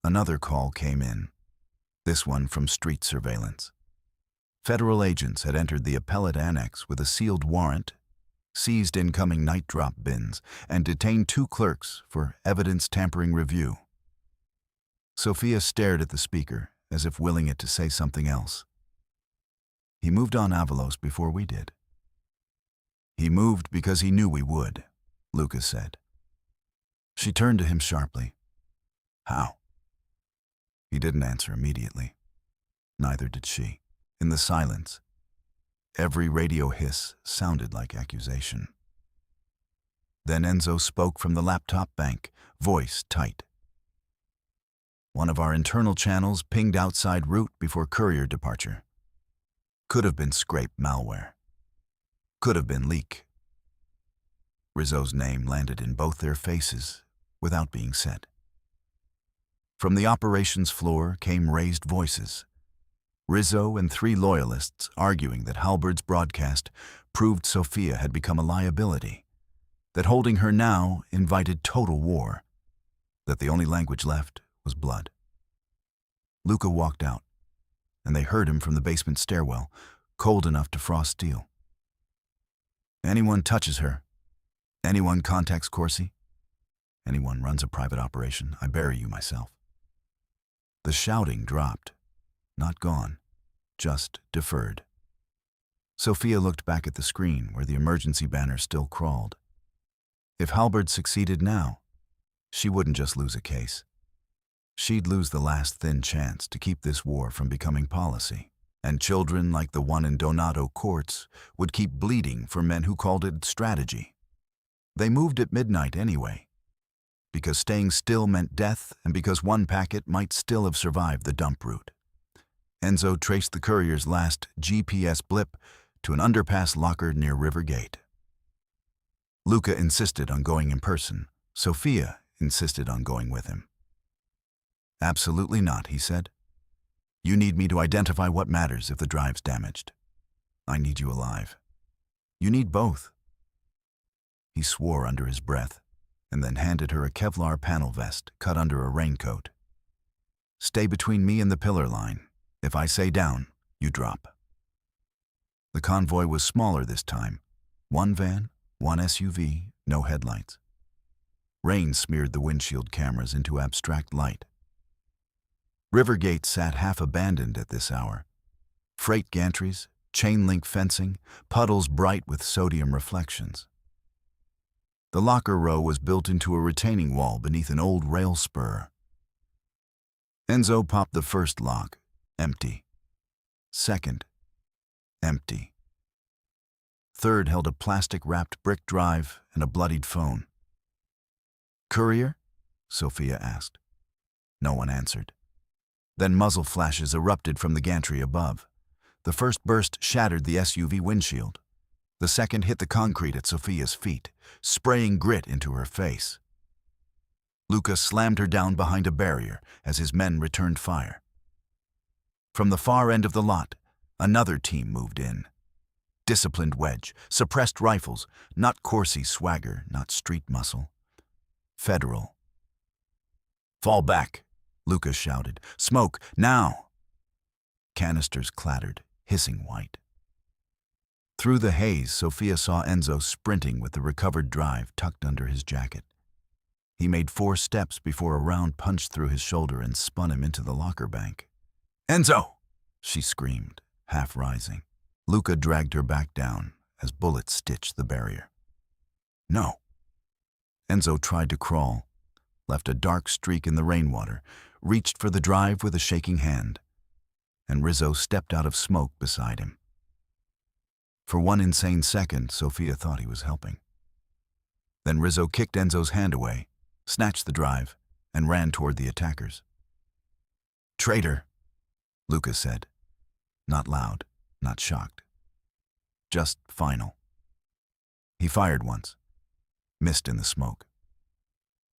Another call came in, this one from street surveillance. Federal agents had entered the appellate annex with a sealed warrant, seized incoming night drop bins, and detained 2 clerks for evidence tampering review. Sophia stared at the speaker, as if willing it to say something else. He moved on Avalos before we did. He moved because he knew we would, Lucas said. She turned to him sharply. How? He didn't answer immediately. Neither did she. In the silence, every radio hiss sounded like accusation. Then Enzo spoke from the laptop bank, voice tight. One of our internal channels pinged outside route before courier departure. Could have been scrape malware. Could have been leak. Rizzo's name landed in both their faces without being said. From the operations floor came raised voices. Rizzo and 3 loyalists arguing that Halberd's broadcast proved Sophia had become a liability, that holding her now invited total war, that the only language left was blood. Luca walked out, and they heard him from the basement stairwell, cold enough to frost steel. Anyone touches her, anyone contacts Corsi, anyone runs a private operation, I bury you myself. The shouting dropped, not gone, just deferred. Sophia looked back at the screen where the emergency banner still crawled. If Halberd succeeded now, she wouldn't just lose a case. She'd lose the last thin chance to keep this war from becoming policy. And children like the one in Donato Courts would keep bleeding for men who called it strategy. They moved at midnight anyway, because staying still meant death and because one packet might still have survived the dump route. Enzo traced the courier's last GPS blip to an underpass locker near River Gate. Luca insisted on going in person. Sophia insisted on going with him. Absolutely not, he said. You need me to identify what matters if the drive's damaged. I need you alive. You need both. He swore under his breath, and then handed her a Kevlar panel vest cut under a raincoat. Stay between me and the pillar line. If I say down, you drop. The convoy was smaller this time. 1 van, 1 SUV, no headlights. Rain smeared the windshield cameras into abstract light. Rivergate sat half abandoned at this hour. Freight gantries, chain-link fencing, puddles bright with sodium reflections. The locker row was built into a retaining wall beneath an old rail spur. Enzo popped the first lock, empty. Second, empty. Third held a plastic-wrapped brick drive and a bloodied phone. Courier? Sophia asked. No one answered. Then muzzle flashes erupted from the gantry above. The first burst shattered the SUV windshield. The second hit the concrete at Sophia's feet, spraying grit into her face. Luca slammed her down behind a barrier as his men returned fire. From the far end of the lot, another team moved in. Disciplined wedge, suppressed rifles, not Corsi swagger, not street muscle. Federal. "Fall back," Luca shouted. "Smoke, now!" Canisters clattered, hissing white. Through the haze, Sophia saw Enzo sprinting with the recovered drive tucked under his jacket. He made 4 steps before a round punched through his shoulder and spun him into the locker bank. "Enzo!" she screamed, half rising. Luca dragged her back down as bullets stitched the barrier. "No." Enzo tried to crawl, left a dark streak in the rainwater, reached for the drive with a shaking hand, and Rizzo stepped out of smoke beside him. For one insane second, Sophia thought he was helping. Then Rizzo kicked Enzo's hand away, snatched the drive, and ran toward the attackers. "Traitor," Luca said, not loud, not shocked, just final. He fired once, missed in the smoke.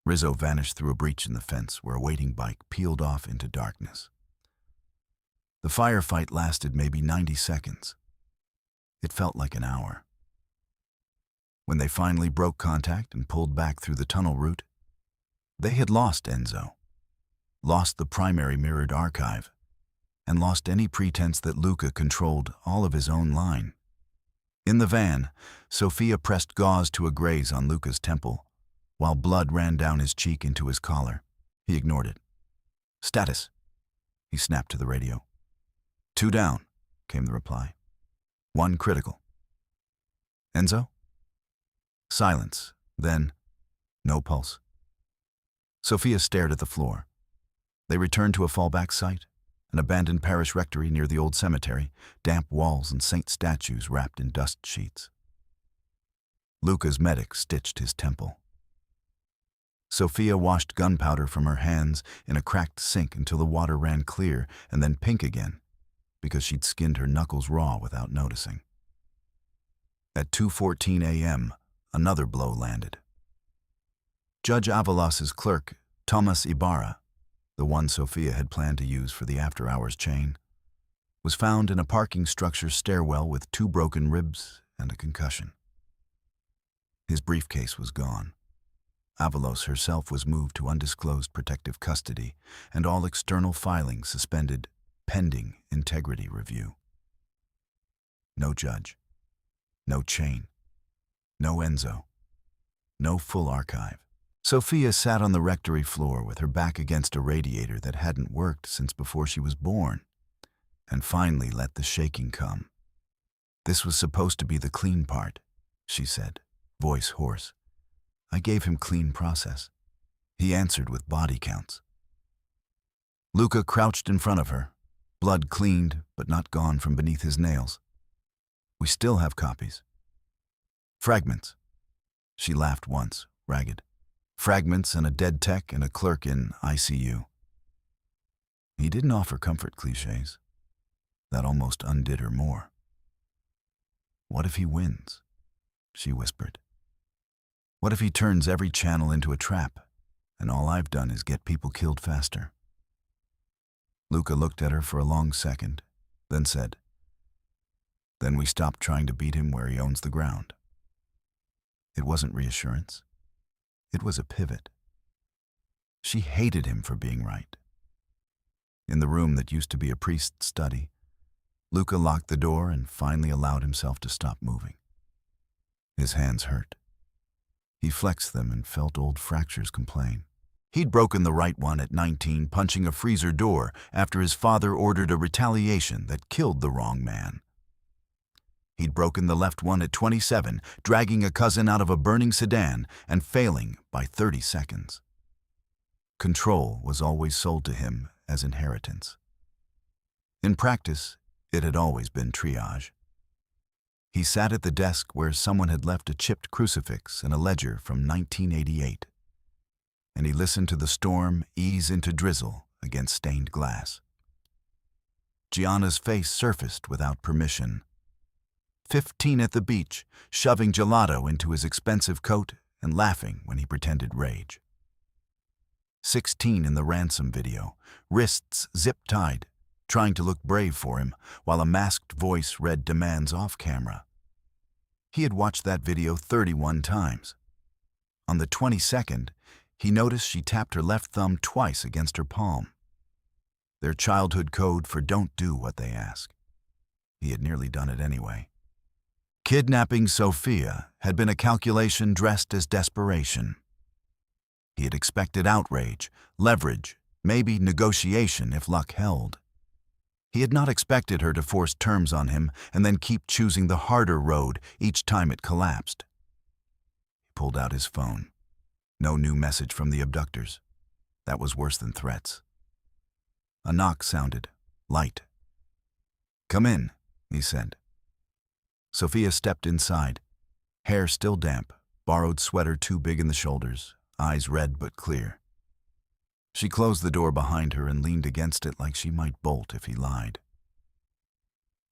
Rizzo vanished through a breach in the fence where a waiting bike peeled off into darkness. The firefight lasted maybe 90 seconds. It felt like an hour. When they finally broke contact and pulled back through the tunnel route, they had lost Enzo, lost the primary mirrored archive, and lost any pretense that Luca controlled all of his own line. In the van, Sophia pressed gauze to a graze on Luca's temple, while blood ran down his cheek into his collar. He ignored it. "Status," he snapped to the radio. "2 down," came the reply. "1 critical." "Enzo?" Silence, then no pulse. Sophia stared at the floor. They returned to a fallback site, an abandoned parish rectory near the old cemetery, damp walls and saint statues wrapped in dust sheets. Luca's medic stitched his temple. Sophia washed gunpowder from her hands in a cracked sink until the water ran clear and then pink again, because she'd skinned her knuckles raw without noticing. At 2:14 a.m., another blow landed. Judge Avalos' clerk, Thomas Ibarra, the one Sophia had planned to use for the after-hours chain, was found in a parking structure stairwell with 2 broken ribs and a concussion. His briefcase was gone. Avalos herself was moved to undisclosed protective custody, and all external filings suspended pending integrity review. No judge, no chain, no Enzo, no full archive. Sophia sat on the rectory floor with her back against a radiator that hadn't worked since before she was born, and finally let the shaking come. "This was supposed to be the clean part," she said, voice hoarse. "I gave him clean process." He answered with body counts. Luca crouched in front of her, blood cleaned but not gone from beneath his nails. "We still have copies." "Fragments." She laughed once, ragged. "Fragments and a dead tech and a clerk in ICU." He didn't offer comfort cliches. That almost undid her more. "What if he wins?" she whispered. "What if he turns every channel into a trap, and all I've done is get people killed faster?" Luca looked at her for a long second, then said, "Then we stop trying to beat him where he owns the ground." It wasn't reassurance. It was a pivot. She hated him for being right. In the room that used to be a priest's study, Luca locked the door and finally allowed himself to stop moving. His hands hurt. He flexed them and felt old fractures complain. He'd broken the right one at 19, punching a freezer door after his father ordered a retaliation that killed the wrong man. He'd broken the left one at 27, dragging a cousin out of a burning sedan and failing by 30 seconds. Control was always sold to him as inheritance. In practice, it had always been triage. He sat at the desk where someone had left a chipped crucifix and a ledger from 1988, and he listened to the storm ease into drizzle against stained glass. Gianna's face surfaced without permission. 15 at the beach, shoving gelato into his expensive coat and laughing when he pretended rage. 16 in the ransom video, wrists zip-tied, trying to look brave for him, while a masked voice read demands off camera. He had watched that video 31 times. On the 22nd, he noticed she tapped her left thumb twice against her palm. Their childhood code for don't do what they ask. He had nearly done it anyway. Kidnapping Sophia had been a calculation dressed as desperation. He had expected outrage, leverage, maybe negotiation if luck held. He had not expected her to force terms on him and then keep choosing the harder road each time it collapsed. He pulled out his phone. No new message from the abductors. That was worse than threats. A knock sounded, light. "Come in," he said. Sophia stepped inside, hair still damp, borrowed sweater too big in the shoulders, eyes red but clear. She closed the door behind her and leaned against it like she might bolt if he lied.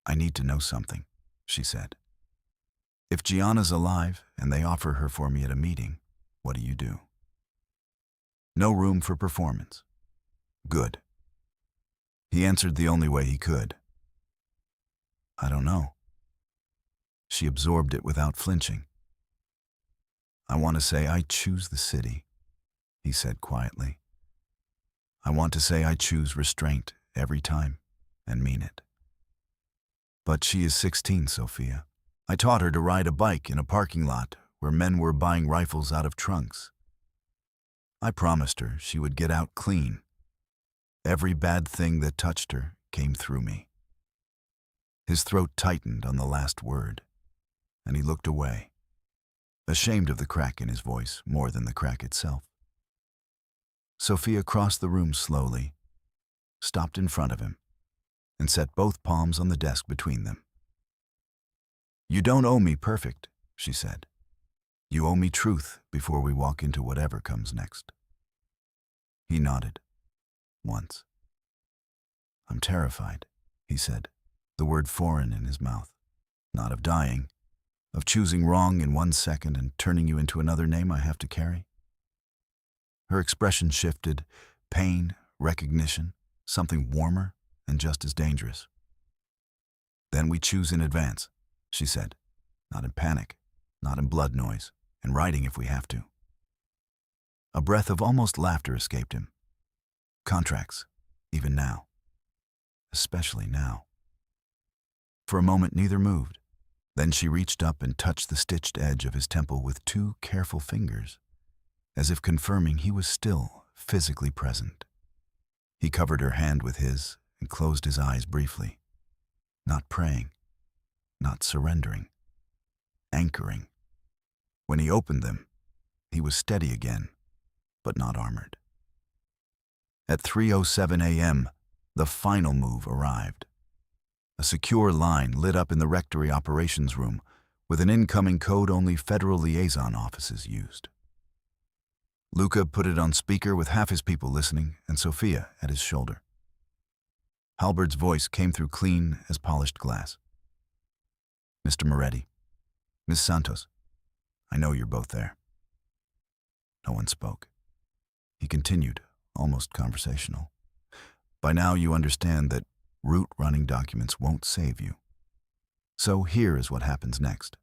"I need to know something," she said. "If Gianna's alive and they offer her for me at a meeting, what do you do?" "No room for performance." "Good." He answered the only way he could. "I don't know." She absorbed it without flinching. "I want to say I choose the city," he said quietly. "I want to say I choose restraint every time and mean it. But she is 16, Sophia. I taught her to ride a bike in a parking lot where men were buying rifles out of trunks. I promised her she would get out clean. Every bad thing that touched her came through me." His throat tightened on the last word, and he looked away, ashamed of the crack in his voice more than the crack itself. Sophia crossed the room slowly, stopped in front of him, and set both palms on the desk between them. "You don't owe me perfect," she said. "You owe me truth before we walk into whatever comes next." He nodded. Once. "I'm terrified," he said, the word foreign in his mouth. "Not of dying, of choosing wrong in 1 second and turning you into another name I have to carry." Her expression shifted, pain, recognition, something warmer and just as dangerous. "Then we choose in advance," she said, not in panic, not in blood noise, in writing if we have to. A breath of almost laughter escaped him. "Contracts, even now. Especially now." For a moment neither moved. Then she reached up and touched the stitched edge of his temple with 2 careful fingers, as if confirming he was still physically present. He covered her hand with his and closed his eyes briefly. Not praying, not surrendering, anchoring. When he opened them, he was steady again, but not armored. At 3:07 a.m., the final move arrived. A secure line lit up in the rectory operations room with an incoming code only federal liaison offices used. Luca put it on speaker with half his people listening and Sophia at his shoulder. Halberd's voice came through clean as polished glass. "Mr. Moretti, Miss Santos, I know you're both there." No one spoke. He continued, almost conversational. "By now you understand that route running documents won't save you. So here is what happens next.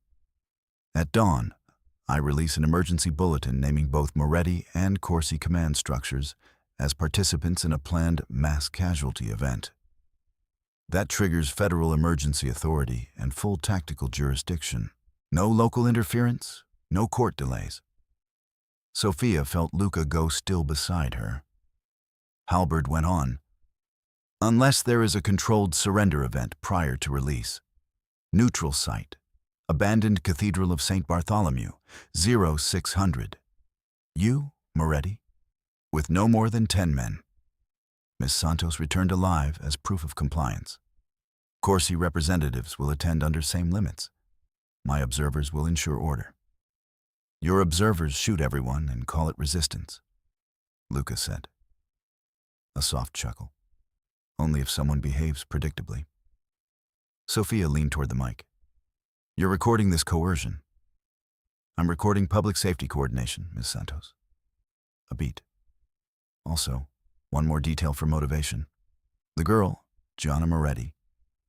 At dawn, I release an emergency bulletin naming both Moretti and Corsi command structures as participants in a planned mass casualty event. That triggers federal emergency authority and full tactical jurisdiction. No local interference, no court delays." Sophia felt Luca go still beside her. Halberd went on. "Unless there is a controlled surrender event prior to release. Neutral site. Abandoned Cathedral of St. Bartholomew, 0600. You, Moretti, with no more than 10 men. Miss Santos returned alive as proof of compliance. Corsi representatives will attend under same limits. My observers will ensure order. Your observers shoot everyone and call it resistance," Luca said. A soft chuckle. "Only if someone behaves predictably." Sophia leaned toward the mic. "You're recording this coercion." "I'm recording public safety coordination, Miss Santos." A beat. Also, one more detail for motivation. The girl, Gianna Moretti,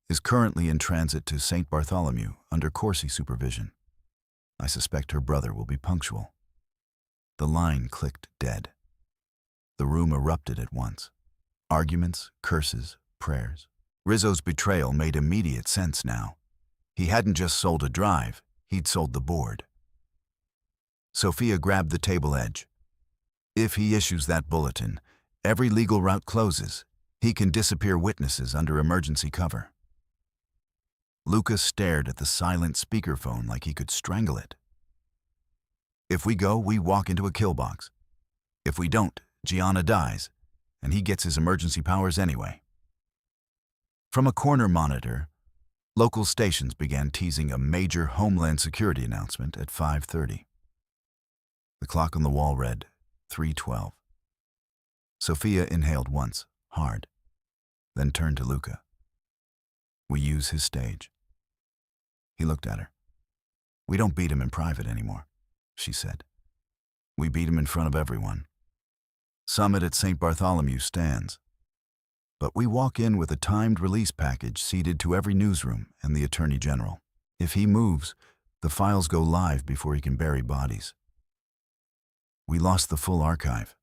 is currently in transit to St. Bartholomew under Corsi supervision. I suspect her brother will be punctual. The line clicked dead. The room erupted at once. Arguments, curses, prayers. Rizzo's betrayal made immediate sense now. He hadn't just sold a drive, he'd sold the board. Sophia grabbed the table edge. If he issues that bulletin, every legal route closes. He can disappear witnesses under emergency cover. Lucas stared at the silent speakerphone like he could strangle it. If we go, we walk into a kill box. If we don't, Gianna dies, and he gets his emergency powers anyway. From a corner monitor, local stations began teasing a major Homeland Security announcement at 5:30. The clock on the wall read 3:12. Sophia inhaled once, hard, then turned to Luca. We use his stage. He looked at her. We don't beat him in private anymore, she said. We beat him in front of everyone. Summit at St. Bartholomew stands. But we walk in with a timed release package seeded to every newsroom and the Attorney General. If he moves, the files go live before he can bury bodies. We lost the full archive.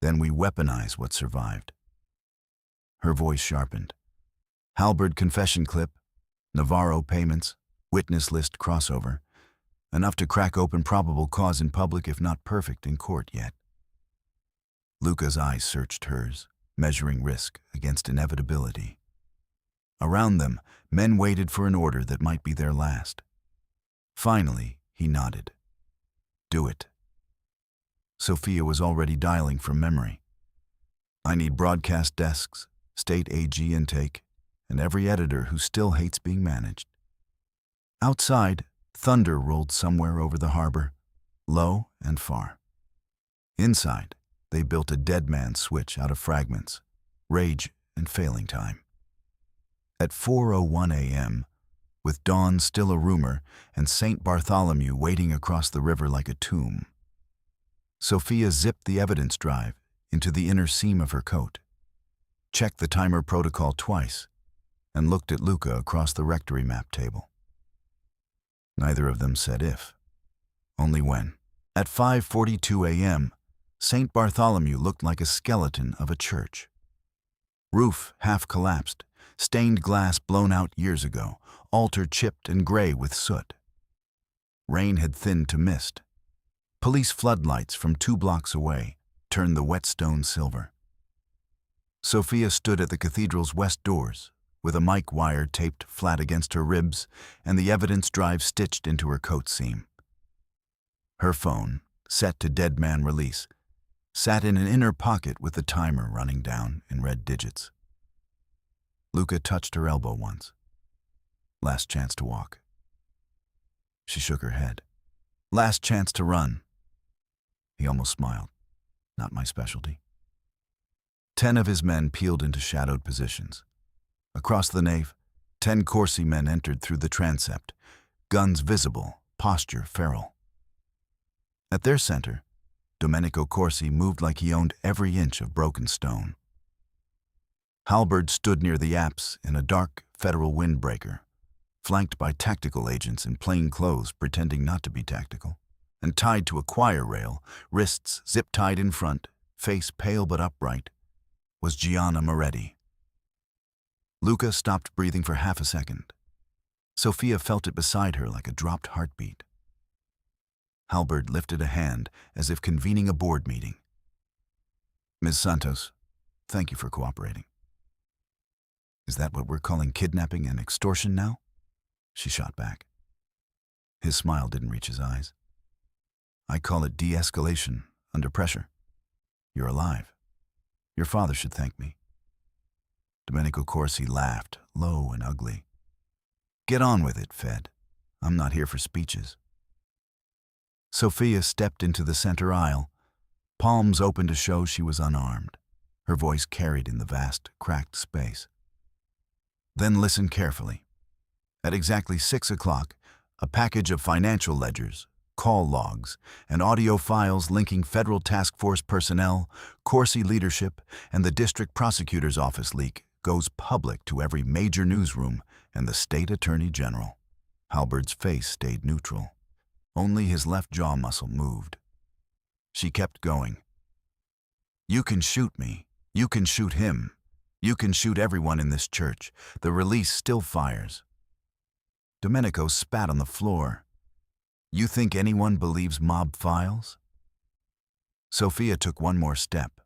Then we weaponize what survived. Her voice sharpened. Halberd confession clip, Navarro payments, witness list crossover, enough to crack open probable cause in public if not perfect in court yet. Luca's eyes searched hers, measuring risk against inevitability. Around them, men waited for an order that might be their last. Finally, he nodded. Do it. Sophia was already dialing from memory. I need broadcast desks, state AG intake, and every editor who still hates being managed. Outside, thunder rolled somewhere over the harbor, low and far. Inside, they built a dead man's switch out of fragments, rage and failing time. At 4:01 a.m., with dawn still a rumor and St. Bartholomew waiting across the river like a tomb, Sophia zipped the evidence drive into the inner seam of her coat, checked the timer protocol twice, and looked at Luca across the rectory map table. Neither of them said if, only when. At 5:42 a.m., St. Bartholomew looked like a skeleton of a church. Roof half collapsed, stained glass blown out years ago, altar chipped and gray with soot. Rain had thinned to mist. Police floodlights from 2 blocks away turned the wet stone silver. Sophia stood at the cathedral's west doors, with a mic wire taped flat against her ribs and the evidence drive stitched into her coat seam. Her phone, set to dead man release, sat in an inner pocket with the timer running down in red digits. Luca touched her elbow once. Last chance to walk. She shook her head. Last chance to run. He almost smiled. Not my specialty. 10 of his men peeled into shadowed positions. Across the nave, 10 Corsi men entered through the transept, guns visible, posture feral. At their center, Domenico Corsi moved like he owned every inch of broken stone. Halberd stood near the apse in a dark federal windbreaker, flanked by tactical agents in plain clothes pretending not to be tactical, and tied to a choir rail, wrists zip-tied in front, face pale but upright, was Gianna Moretti. Luca stopped breathing for half a second. Sophia felt it beside her like a dropped heartbeat. Halberd lifted a hand as if convening a board meeting. Ms. Santos, thank you for cooperating. Is that what we're calling kidnapping and extortion now? She shot back. His smile didn't reach his eyes. I call it de-escalation under pressure. You're alive. Your father should thank me. Domenico Corsi laughed, low and ugly. Get on with it, Fed. I'm not here for speeches. Sophia stepped into the center aisle, palms open to show she was unarmed, her voice carried in the vast, cracked space. Then listen carefully. At exactly 6 o'clock, a package of financial ledgers, call logs, and audio files linking federal task force personnel, Corsi leadership, and the district prosecutor's office leak goes public to every major newsroom and the state attorney general. Halberd's face stayed neutral. Only his left jaw muscle moved. She kept going. "You can shoot me. You can shoot him. You can shoot everyone in this church. The release still fires." Domenico spat on the floor. "You think anyone believes mob files?" Sophia took one more step.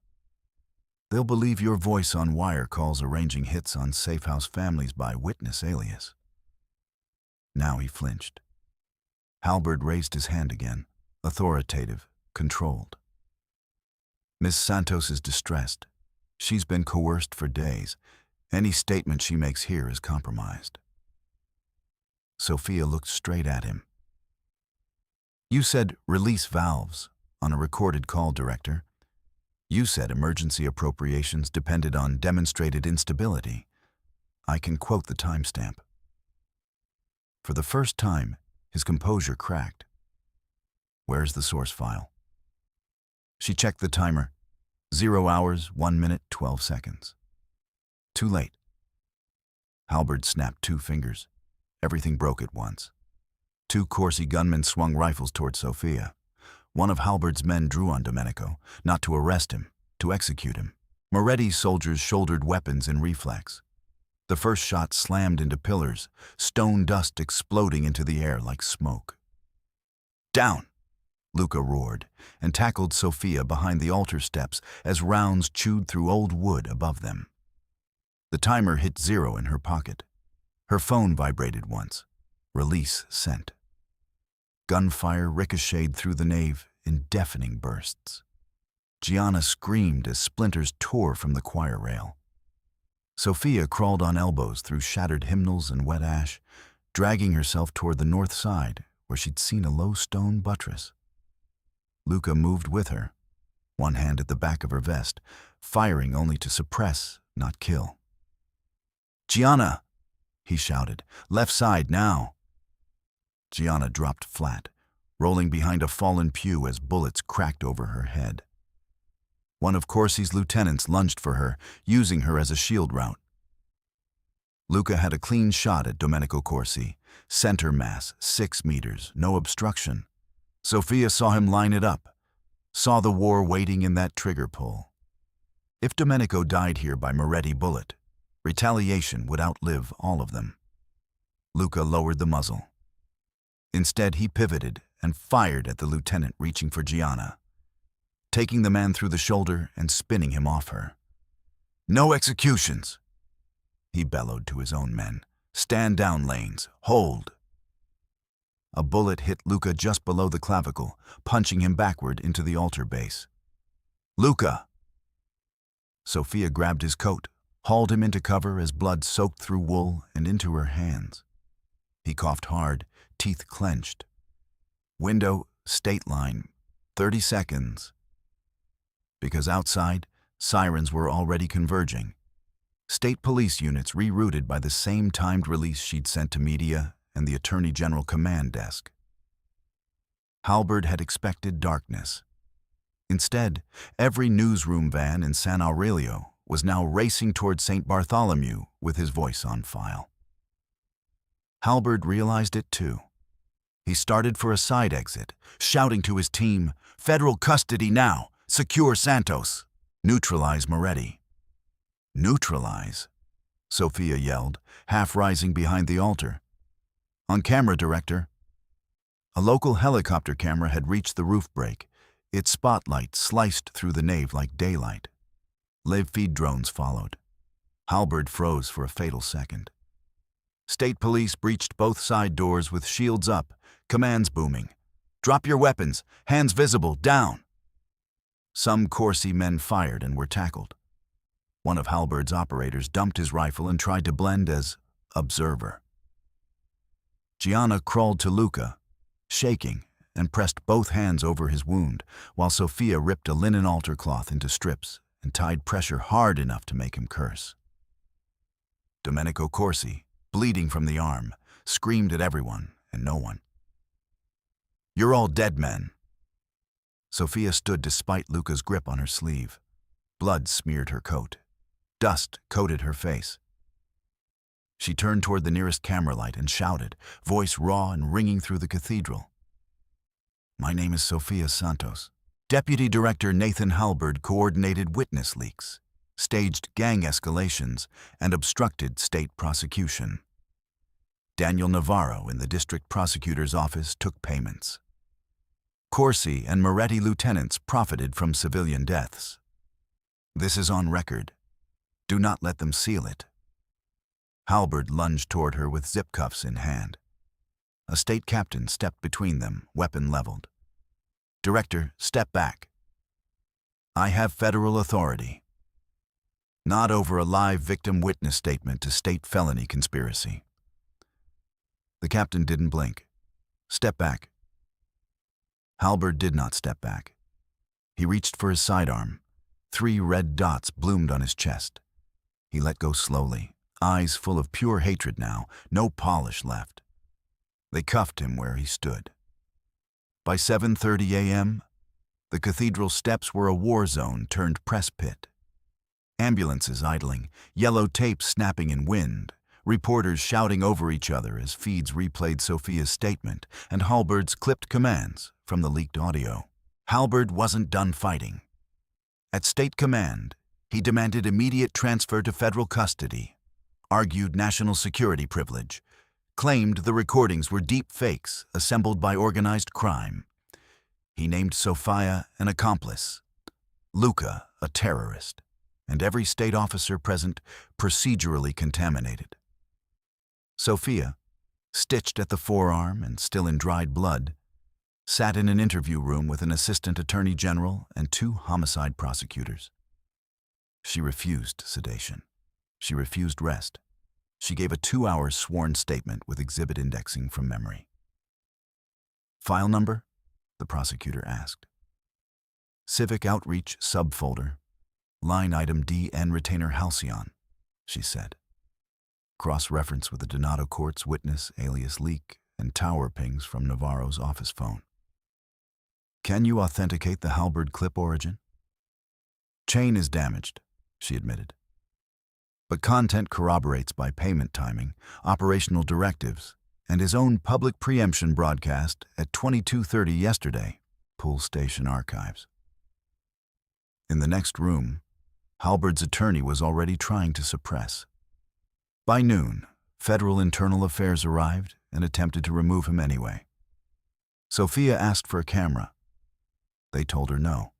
"They'll believe your voice on wire calls arranging hits on safehouse families by witness alias." Now he flinched. Halberd raised his hand again, authoritative, controlled. "Miss Santos is distressed. She's been coerced for days. Any statement she makes here is compromised." Sophia looked straight at him. "You said release valves on a recorded call, Director. You said emergency appropriations depended on demonstrated instability. I can quote the timestamp." For the first time, his composure cracked. "Where's the source file?" She checked the timer. 0 hours, 1 minute, 12 seconds. Too late. Halberd snapped 2 fingers. Everything broke at once. 2 Corsi gunmen swung rifles toward Sophia. One of Halberd's men drew on Domenico, not to arrest him, to execute him. Moretti's soldiers shouldered weapons in reflex. The first shot slammed into pillars, stone dust exploding into the air like smoke. "Down!" Luca roared, and tackled Sophia behind the altar steps as rounds chewed through old wood above them. The timer hit 0 in her pocket. Her phone vibrated once. Release sent. Gunfire ricocheted through the nave in deafening bursts. Gianna screamed as splinters tore from the choir rail. Sophia crawled on elbows through shattered hymnals and wet ash, dragging herself toward the north side where she'd seen a low stone buttress. Luca moved with her, one hand at the back of her vest, firing only to suppress, not kill. "Gianna!" he shouted. "Left side, now!" Gianna dropped flat, rolling behind a fallen pew as bullets cracked over her head. One of Corsi's lieutenants lunged for her, using her as a shield route. Luca had a clean shot at Domenico Corsi, center mass, 6 meters, no obstruction. Sophia saw him line it up, saw the war waiting in that trigger pull. If Domenico died here by Moretti bullet, retaliation would outlive all of them. Luca lowered the muzzle. Instead, he pivoted and fired at the lieutenant reaching for Gianna, taking the man through the shoulder and spinning him off her. "No executions!" he bellowed to his own men. "Stand down, lanes. Hold!" A bullet hit Luca just below the clavicle, punching him backward into the altar base. "Luca!" Sophia grabbed his coat, hauled him into cover as blood soaked through wool and into her hands. He coughed hard, teeth clenched. Window, state line, 30 seconds. Because outside, sirens were already converging. State police units rerouted by the same timed release she'd sent to media and the Attorney General command desk. Halberd had expected darkness. Instead, every newsroom van in San Aurelio was now racing toward St. Bartholomew with his voice on file. Halberd realized it too. He started for a side exit, shouting to his team, "Federal custody now! Secure Santos! Neutralize Moretti!" "Neutralize?" Sophia yelled, half rising behind the altar. "On camera, Director." A local helicopter camera had reached the roof break. Its spotlight sliced through the nave like daylight. Live feed drones followed. Halberd froze for a fatal second. State police breached both side doors with shields up, commands booming. "Drop your weapons, hands visible, down!" Some Corsi men fired and were tackled. One of Halberd's operators dumped his rifle and tried to blend as observer. Gianna crawled to Luca, shaking, and pressed both hands over his wound, while Sophia ripped a linen altar cloth into strips and tied pressure hard enough to make him curse. Domenico Corsi, bleeding from the arm, screamed at everyone and no one. You're all dead men. Sophia stood despite Luca's grip on her sleeve. Blood smeared her coat. Dust coated her face. She turned toward the nearest camera light and shouted, voice raw and ringing through the cathedral. My name is Sophia Santos. Deputy Director Nathan Halberd coordinated witness leaks, staged gang escalations, and obstructed state prosecution. Daniel Navarro in the district prosecutor's office took payments. Corsi and Moretti lieutenants profited from civilian deaths. This is on record. Do not let them seal it. Halberd lunged toward her with zip cuffs in hand. A state captain stepped between them, weapon leveled. Director, step back. I have federal authority. Not over a live victim witness statement to state felony conspiracy. The captain didn't blink. Step back. Halberd did not step back. He reached for his sidearm. 3 red dots bloomed on his chest. He let go slowly, eyes full of pure hatred now, no polish left. They cuffed him where he stood. By 7:30 a.m., the cathedral steps were a war zone turned press pit. Ambulances idling, yellow tape snapping in wind, reporters shouting over each other as feeds replayed Sophia's statement and Halberd's clipped commands from the leaked audio. Halberd wasn't done fighting. At state command, he demanded immediate transfer to federal custody, argued national security privilege, claimed the recordings were deep fakes assembled by organized crime. He named Sophia an accomplice, Luca a terrorist, and every state officer present procedurally contaminated. Sophia, stitched at the forearm and still in dried blood, sat in an interview room with an assistant attorney general and 2 homicide prosecutors. She refused sedation. She refused rest. She gave a 2-hour sworn statement with exhibit indexing from memory. File number? The prosecutor asked. Civic Outreach subfolder. Line item DN Retainer Halcyon, she said. Cross-reference with the Donato Court's witness alias leak and tower pings from Navarro's office phone. Can you authenticate the Halberd clip origin? Chain is damaged, she admitted. But content corroborates by payment timing, operational directives, and his own public preemption broadcast at 22:30 yesterday, Pool Station Archives. In the next room, Halberd's attorney was already trying to suppress. By noon, Federal Internal Affairs arrived and attempted to remove him anyway. Sophia asked for a camera. They told her no.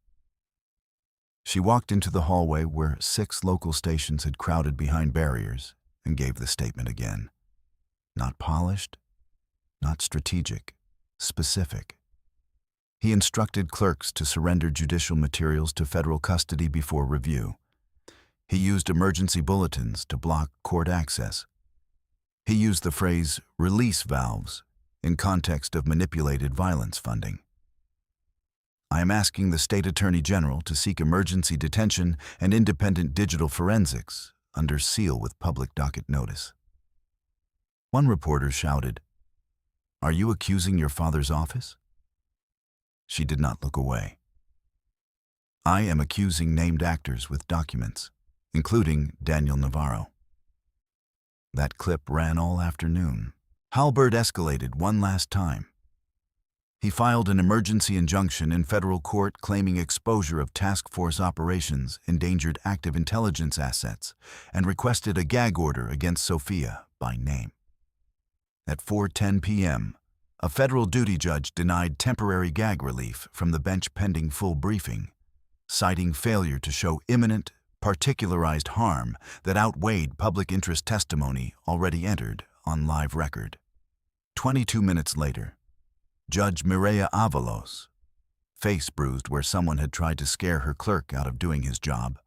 She walked into the hallway where 6 local stations had crowded behind barriers and gave the statement again. Not polished, not strategic, specific. He instructed clerks to surrender judicial materials to federal custody before review. He used emergency bulletins to block court access. He used the phrase release valves in context of manipulated violence funding. I am asking the State Attorney General to seek emergency detention and independent digital forensics under seal with public docket notice. One reporter shouted, "Are you accusing your father's office?" She did not look away. I am accusing named actors with documents, including Daniel Navarro. That clip ran all afternoon. Halberd escalated one last time. He filed an emergency injunction in federal court claiming exposure of task force operations endangered active intelligence assets and requested a gag order against Sophia by name. At 4:10 p.m., a federal duty judge denied temporary gag relief from the bench pending full briefing, citing failure to show imminent, particularized harm that outweighed public interest testimony already entered on live record. 22 minutes later, Judge Mireya Avalos, face bruised where someone had tried to scare her clerk out of doing his job,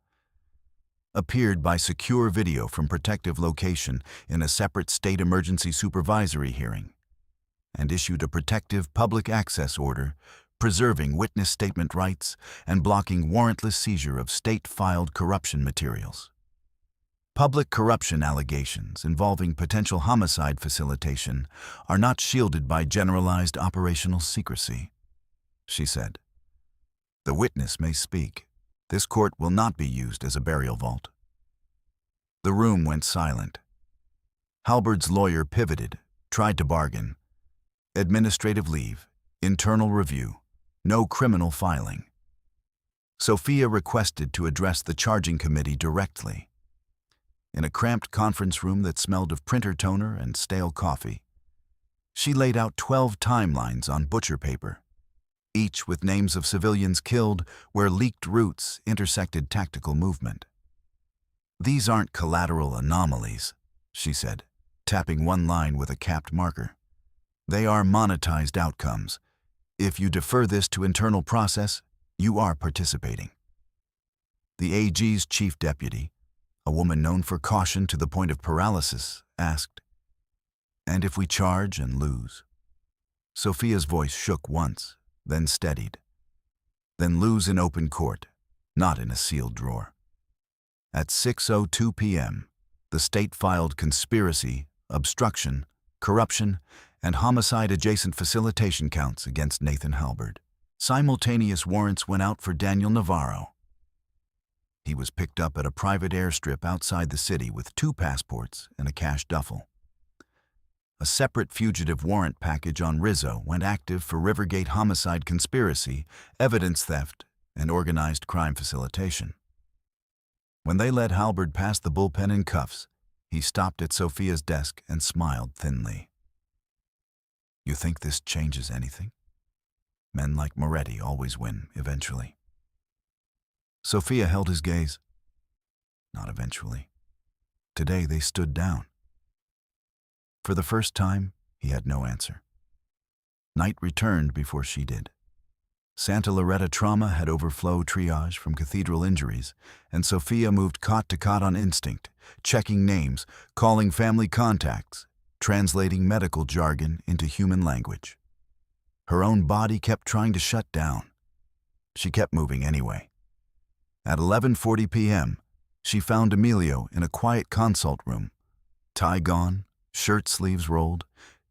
appeared by secure video from protective location in a separate state emergency supervisory hearing, and issued a protective public access order preserving witness statement rights and blocking warrantless seizure of state-filed corruption materials. Public corruption allegations involving potential homicide facilitation are not shielded by generalized operational secrecy, she said. The witness may speak. This court will not be used as a burial vault. The room went silent. Halberd's lawyer pivoted, tried to bargain. Administrative leave, internal review, no criminal filing. Sophia requested to address the charging committee directly. In a cramped conference room that smelled of printer toner and stale coffee, she laid out 12 timelines on butcher paper, each with names of civilians killed where leaked routes intersected tactical movement. These aren't collateral anomalies, she said, tapping one line with a capped marker. They are monetized outcomes. If you defer this to internal process, you are participating. The AG's chief deputy, a woman known for caution to the point of paralysis, asked, "And if we charge and lose?" Sophia's voice shook once, then steadied. "Then lose in open court, not in a sealed drawer." At 6:02 p.m., the state filed conspiracy, obstruction, corruption, and homicide-adjacent facilitation counts against Nathan Halberd. Simultaneous warrants went out for Daniel Navarro. He was picked up at a private airstrip outside the city with 2 passports and a cash duffel. A separate fugitive warrant package on Rizzo went active for Rivergate homicide conspiracy, evidence theft, and organized crime facilitation. When they led Halberd past the bullpen in cuffs, he stopped at Sophia's desk and smiled thinly. "You think this changes anything? Men like Moretti always win, eventually." Sophia held his gaze. Not eventually. Today they stood down. For the first time, he had no answer. Night returned before she did. Santa Loretta trauma had overflow triage from cathedral injuries, and Sophia moved cot to cot on instinct, checking names, calling family contacts, translating medical jargon into human language. Her own body kept trying to shut down. She kept moving anyway. At 11:40 p.m., she found Emilio in a quiet consult room, tie gone, shirt sleeves rolled,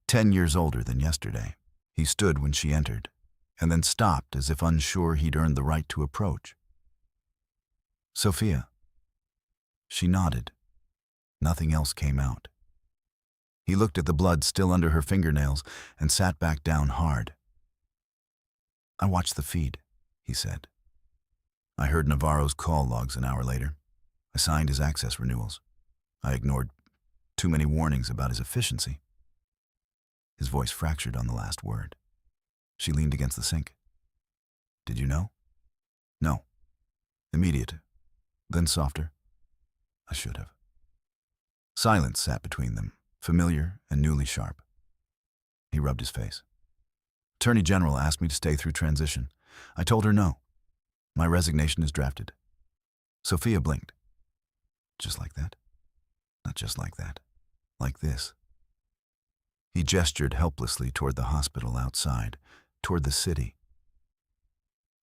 10 years older than yesterday. He stood when she entered, and then stopped as if unsure he'd earned the right to approach. "Sophia." She nodded. Nothing else came out. He looked at the blood still under her fingernails and sat back down hard. "I watched the feed," he said. "I heard Navarro's call logs an hour later. I signed his access renewals. I ignored too many warnings about his efficiency." His voice fractured on the last word. She leaned against the sink. "Did you know?" "No." "Immediate. Then softer." "I should have." Silence sat between them, familiar and newly sharp. He rubbed his face. "Attorney General asked me to stay through transition. I told her no. My resignation is drafted." Sophia blinked. "Just like that?" "Not just like that. Like this." He gestured helplessly toward the hospital outside, toward the city.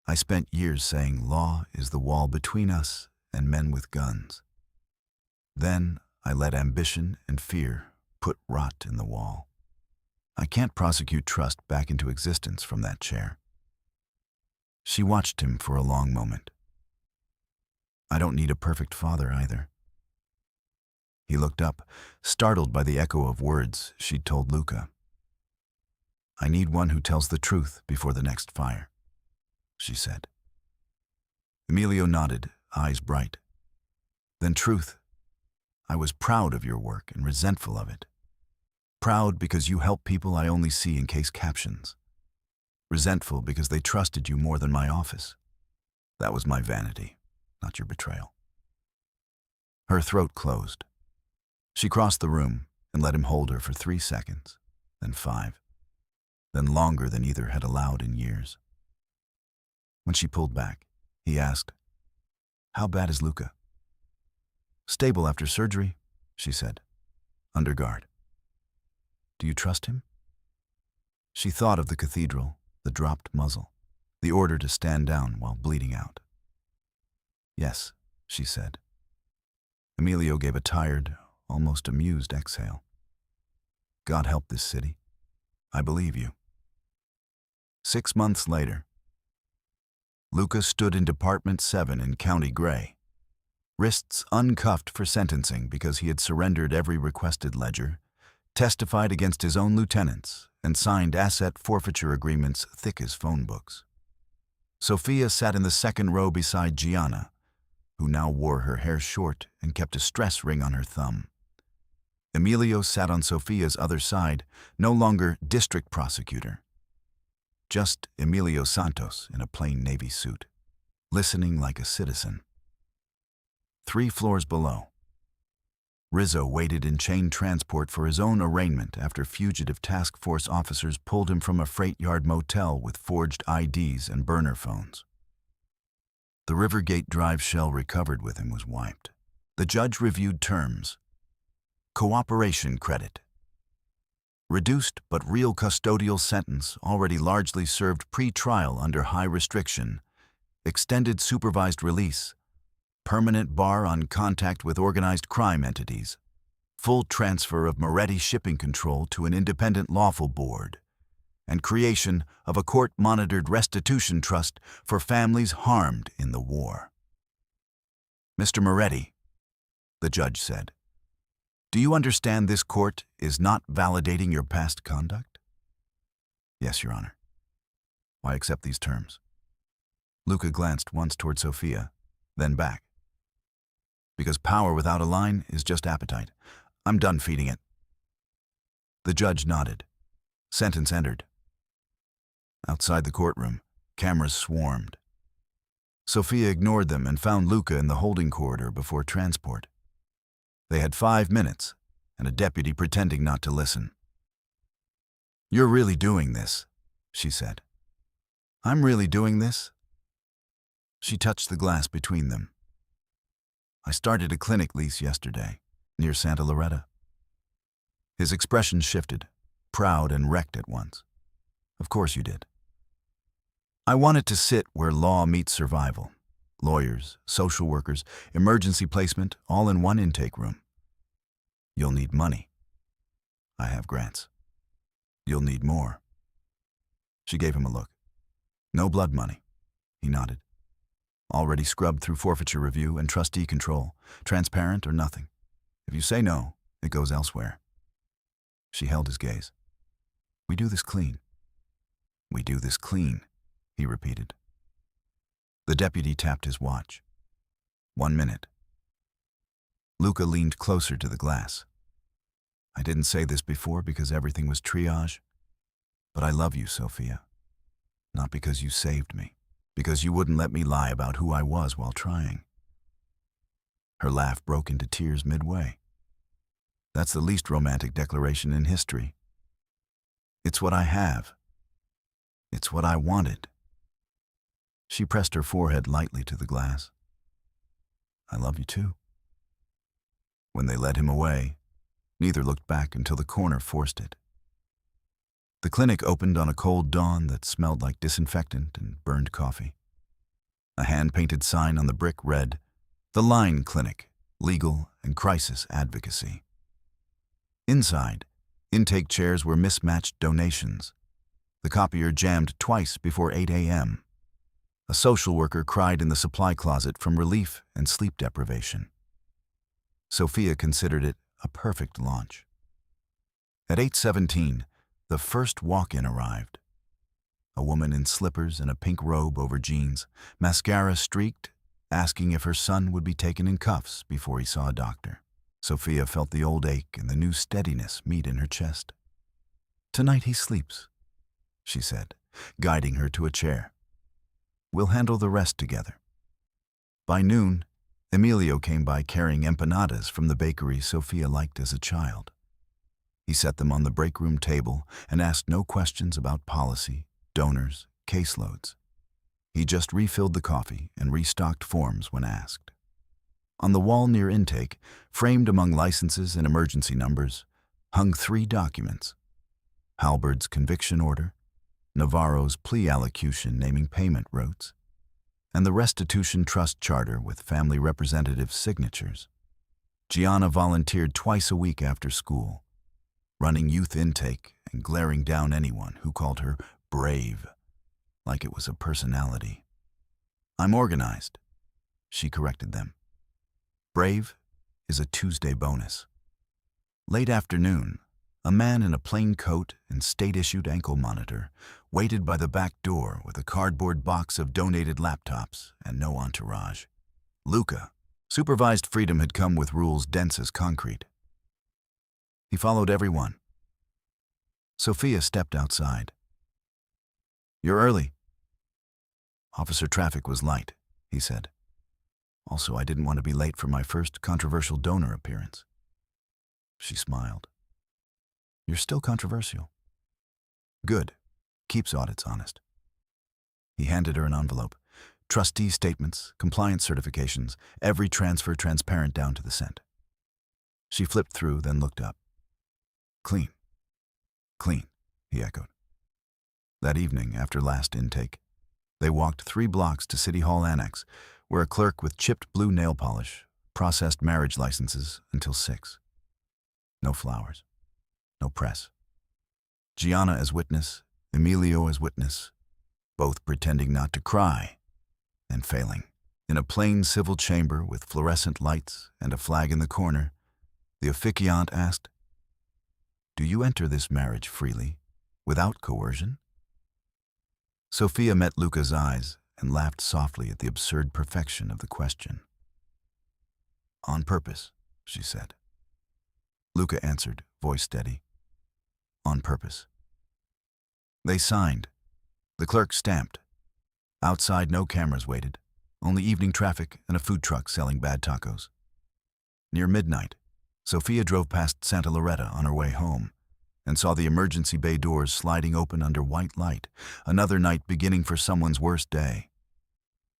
"I spent years saying law is the wall between us and men with guns. Then I let ambition and fear put rot in the wall. I can't prosecute trust back into existence from that chair." She watched him for a long moment. "I don't need a perfect father either." He looked up, startled by the echo of words she'd told Luca. "I need one who tells the truth before the next fire," she said. Emilio nodded, eyes bright. "Then truth. I was proud of your work and resentful of it. Proud because you help people I only see in case captions. Resentful because they trusted you more than my office. That was my vanity, not your betrayal." Her throat closed. She crossed the room and let him hold her for 3 seconds, then 5, then longer than either had allowed in years. When she pulled back, he asked, "How bad is Luca?" "Stable after surgery," she said. "Under guard." "Do you trust him?" She thought of the cathedral, the dropped muzzle, the order to stand down while bleeding out. "Yes," she said. Emilio gave a tired, almost amused exhale. God help this city. I believe you. 6 months later, Luca stood in Department 7 in County Gray, wrists uncuffed for sentencing because he had surrendered every requested ledger, testified against his own lieutenants, and signed asset forfeiture agreements thick as phone books. Sophia sat in the second row beside Gianna, who now wore her hair short and kept a stress ring on her thumb. Emilio sat on Sophia's other side, no longer district prosecutor, just Emilio Santos in a plain navy suit, listening like a citizen. 3 floors below, Rizzo waited in chain transport for his own arraignment after fugitive task force officers pulled him from a freight yard motel with forged IDs and burner phones. The Rivergate Drive shell recovered with him was wiped. The judge reviewed terms. Cooperation credit. Reduced but real custodial sentence already largely served pre-trial under high restriction. Extended supervised release. Permanent bar on contact with organized crime entities. Full transfer of Moretti shipping control to an independent lawful board. And creation of a court-monitored restitution trust for families harmed in the war. Mr. Moretti, the judge said, do you understand this court is not validating your past conduct? Yes, Your Honor. Why accept these terms? Luca glanced once toward Sophia, then back. Because power without a line is just appetite. I'm done feeding it. The judge nodded. Sentence entered. Outside the courtroom, cameras swarmed. Sophia ignored them and found Luca in the holding corridor before transport. They had 5 minutes, and a deputy pretending not to listen. You're really doing this, she said. I'm really doing this? She touched the glass between them. I started a clinic lease yesterday, near Santa Loretta. His expression shifted, proud and wrecked at once. Of course you did. I wanted to sit where law meets survival. Lawyers, social workers, emergency placement, all in one intake room. You'll need money. I have grants. You'll need more. She gave him a look. No blood money. He nodded. Already scrubbed through forfeiture review and trustee control, transparent or nothing. If you say no, it goes elsewhere. She held his gaze. We do this clean. We do this clean, he repeated. The deputy tapped his watch. 1 minute. Luca leaned closer to the glass. I didn't say this before because everything was triage, but I love you, Sophia. Not because you saved me, because you wouldn't let me lie about who I was while trying. Her laugh broke into tears midway. That's the least romantic declaration in history. It's what I have. It's what I wanted. She pressed her forehead lightly to the glass. I love you too. When they led him away, neither looked back until the corner forced it. The clinic opened on a cold dawn that smelled like disinfectant and burned coffee. A hand-painted sign on the brick read, The Line Clinic, Legal and Crisis Advocacy. Inside, intake chairs were mismatched donations. The copier jammed twice before 8 a.m. A social worker cried in the supply closet from relief and sleep deprivation. Sophia considered it a perfect launch. At 8:17, the first walk-in arrived. A woman in slippers and a pink robe over jeans, mascara streaked, asking if her son would be taken in cuffs before he saw a doctor. Sophia felt the old ache and the new steadiness meet in her chest. Tonight he sleeps, she said, guiding her to a chair. We'll handle the rest together. By noon, Emilio came by carrying empanadas from the bakery Sophia liked as a child. He set them on the break room table and asked no questions about policy, donors, caseloads. He just refilled the coffee and restocked forms when asked. On the wall near intake, framed among licenses and emergency numbers, hung 3 documents: Halberd's conviction order, Navarro's plea allocution naming payment routes, and the restitution trust charter with family representatives' signatures. Gianna volunteered twice a week after school, running youth intake and glaring down anyone who called her brave, like it was a personality. "I'm organized," she corrected them. "Brave is a Tuesday bonus." Late afternoon, a man in a plain coat and state-issued ankle monitor waited by the back door with a cardboard box of donated laptops and no entourage. Luca. Supervised freedom had come with rules dense as concrete. He followed everyone. Sophia stepped outside. "You're early." "Officer, traffic was light," he said. "Also, I didn't want to be late for my first controversial donor appearance." She smiled. "You're still controversial." "Good. Keeps audits honest." He handed her an envelope. Trustee statements, compliance certifications, every transfer transparent down to the cent. She flipped through, then looked up. "Clean. Clean," he echoed. That evening, after last intake, they walked 3 blocks to City Hall Annex, where a clerk with chipped blue nail polish processed marriage licenses until 6. No flowers. No press. Gianna as witness, Emilio as witness, both pretending not to cry and failing. In a plain civil chamber with fluorescent lights and a flag in the corner, the officiant asked, "Do you enter this marriage freely, without coercion?" Sophia met Luca's eyes and laughed softly at the absurd perfection of the question. "On purpose," she said. Luca answered, voice steady. "On purpose." They signed. The clerk stamped. Outside, no cameras waited, only evening traffic and a food truck selling bad tacos. Near midnight, Sophia drove past Santa Loretta on her way home and saw the emergency bay doors sliding open under white light, another night beginning for someone's worst day.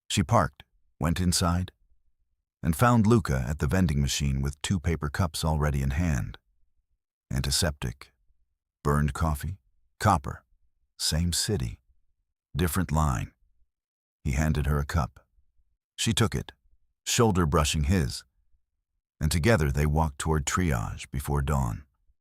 She parked, went inside, and found Luca at the vending machine with 2 paper cups already in hand. Antiseptic, burned coffee, copper, same city, different line. He handed her a cup. She took it, shoulder brushing his, and together they walked toward triage before dawn.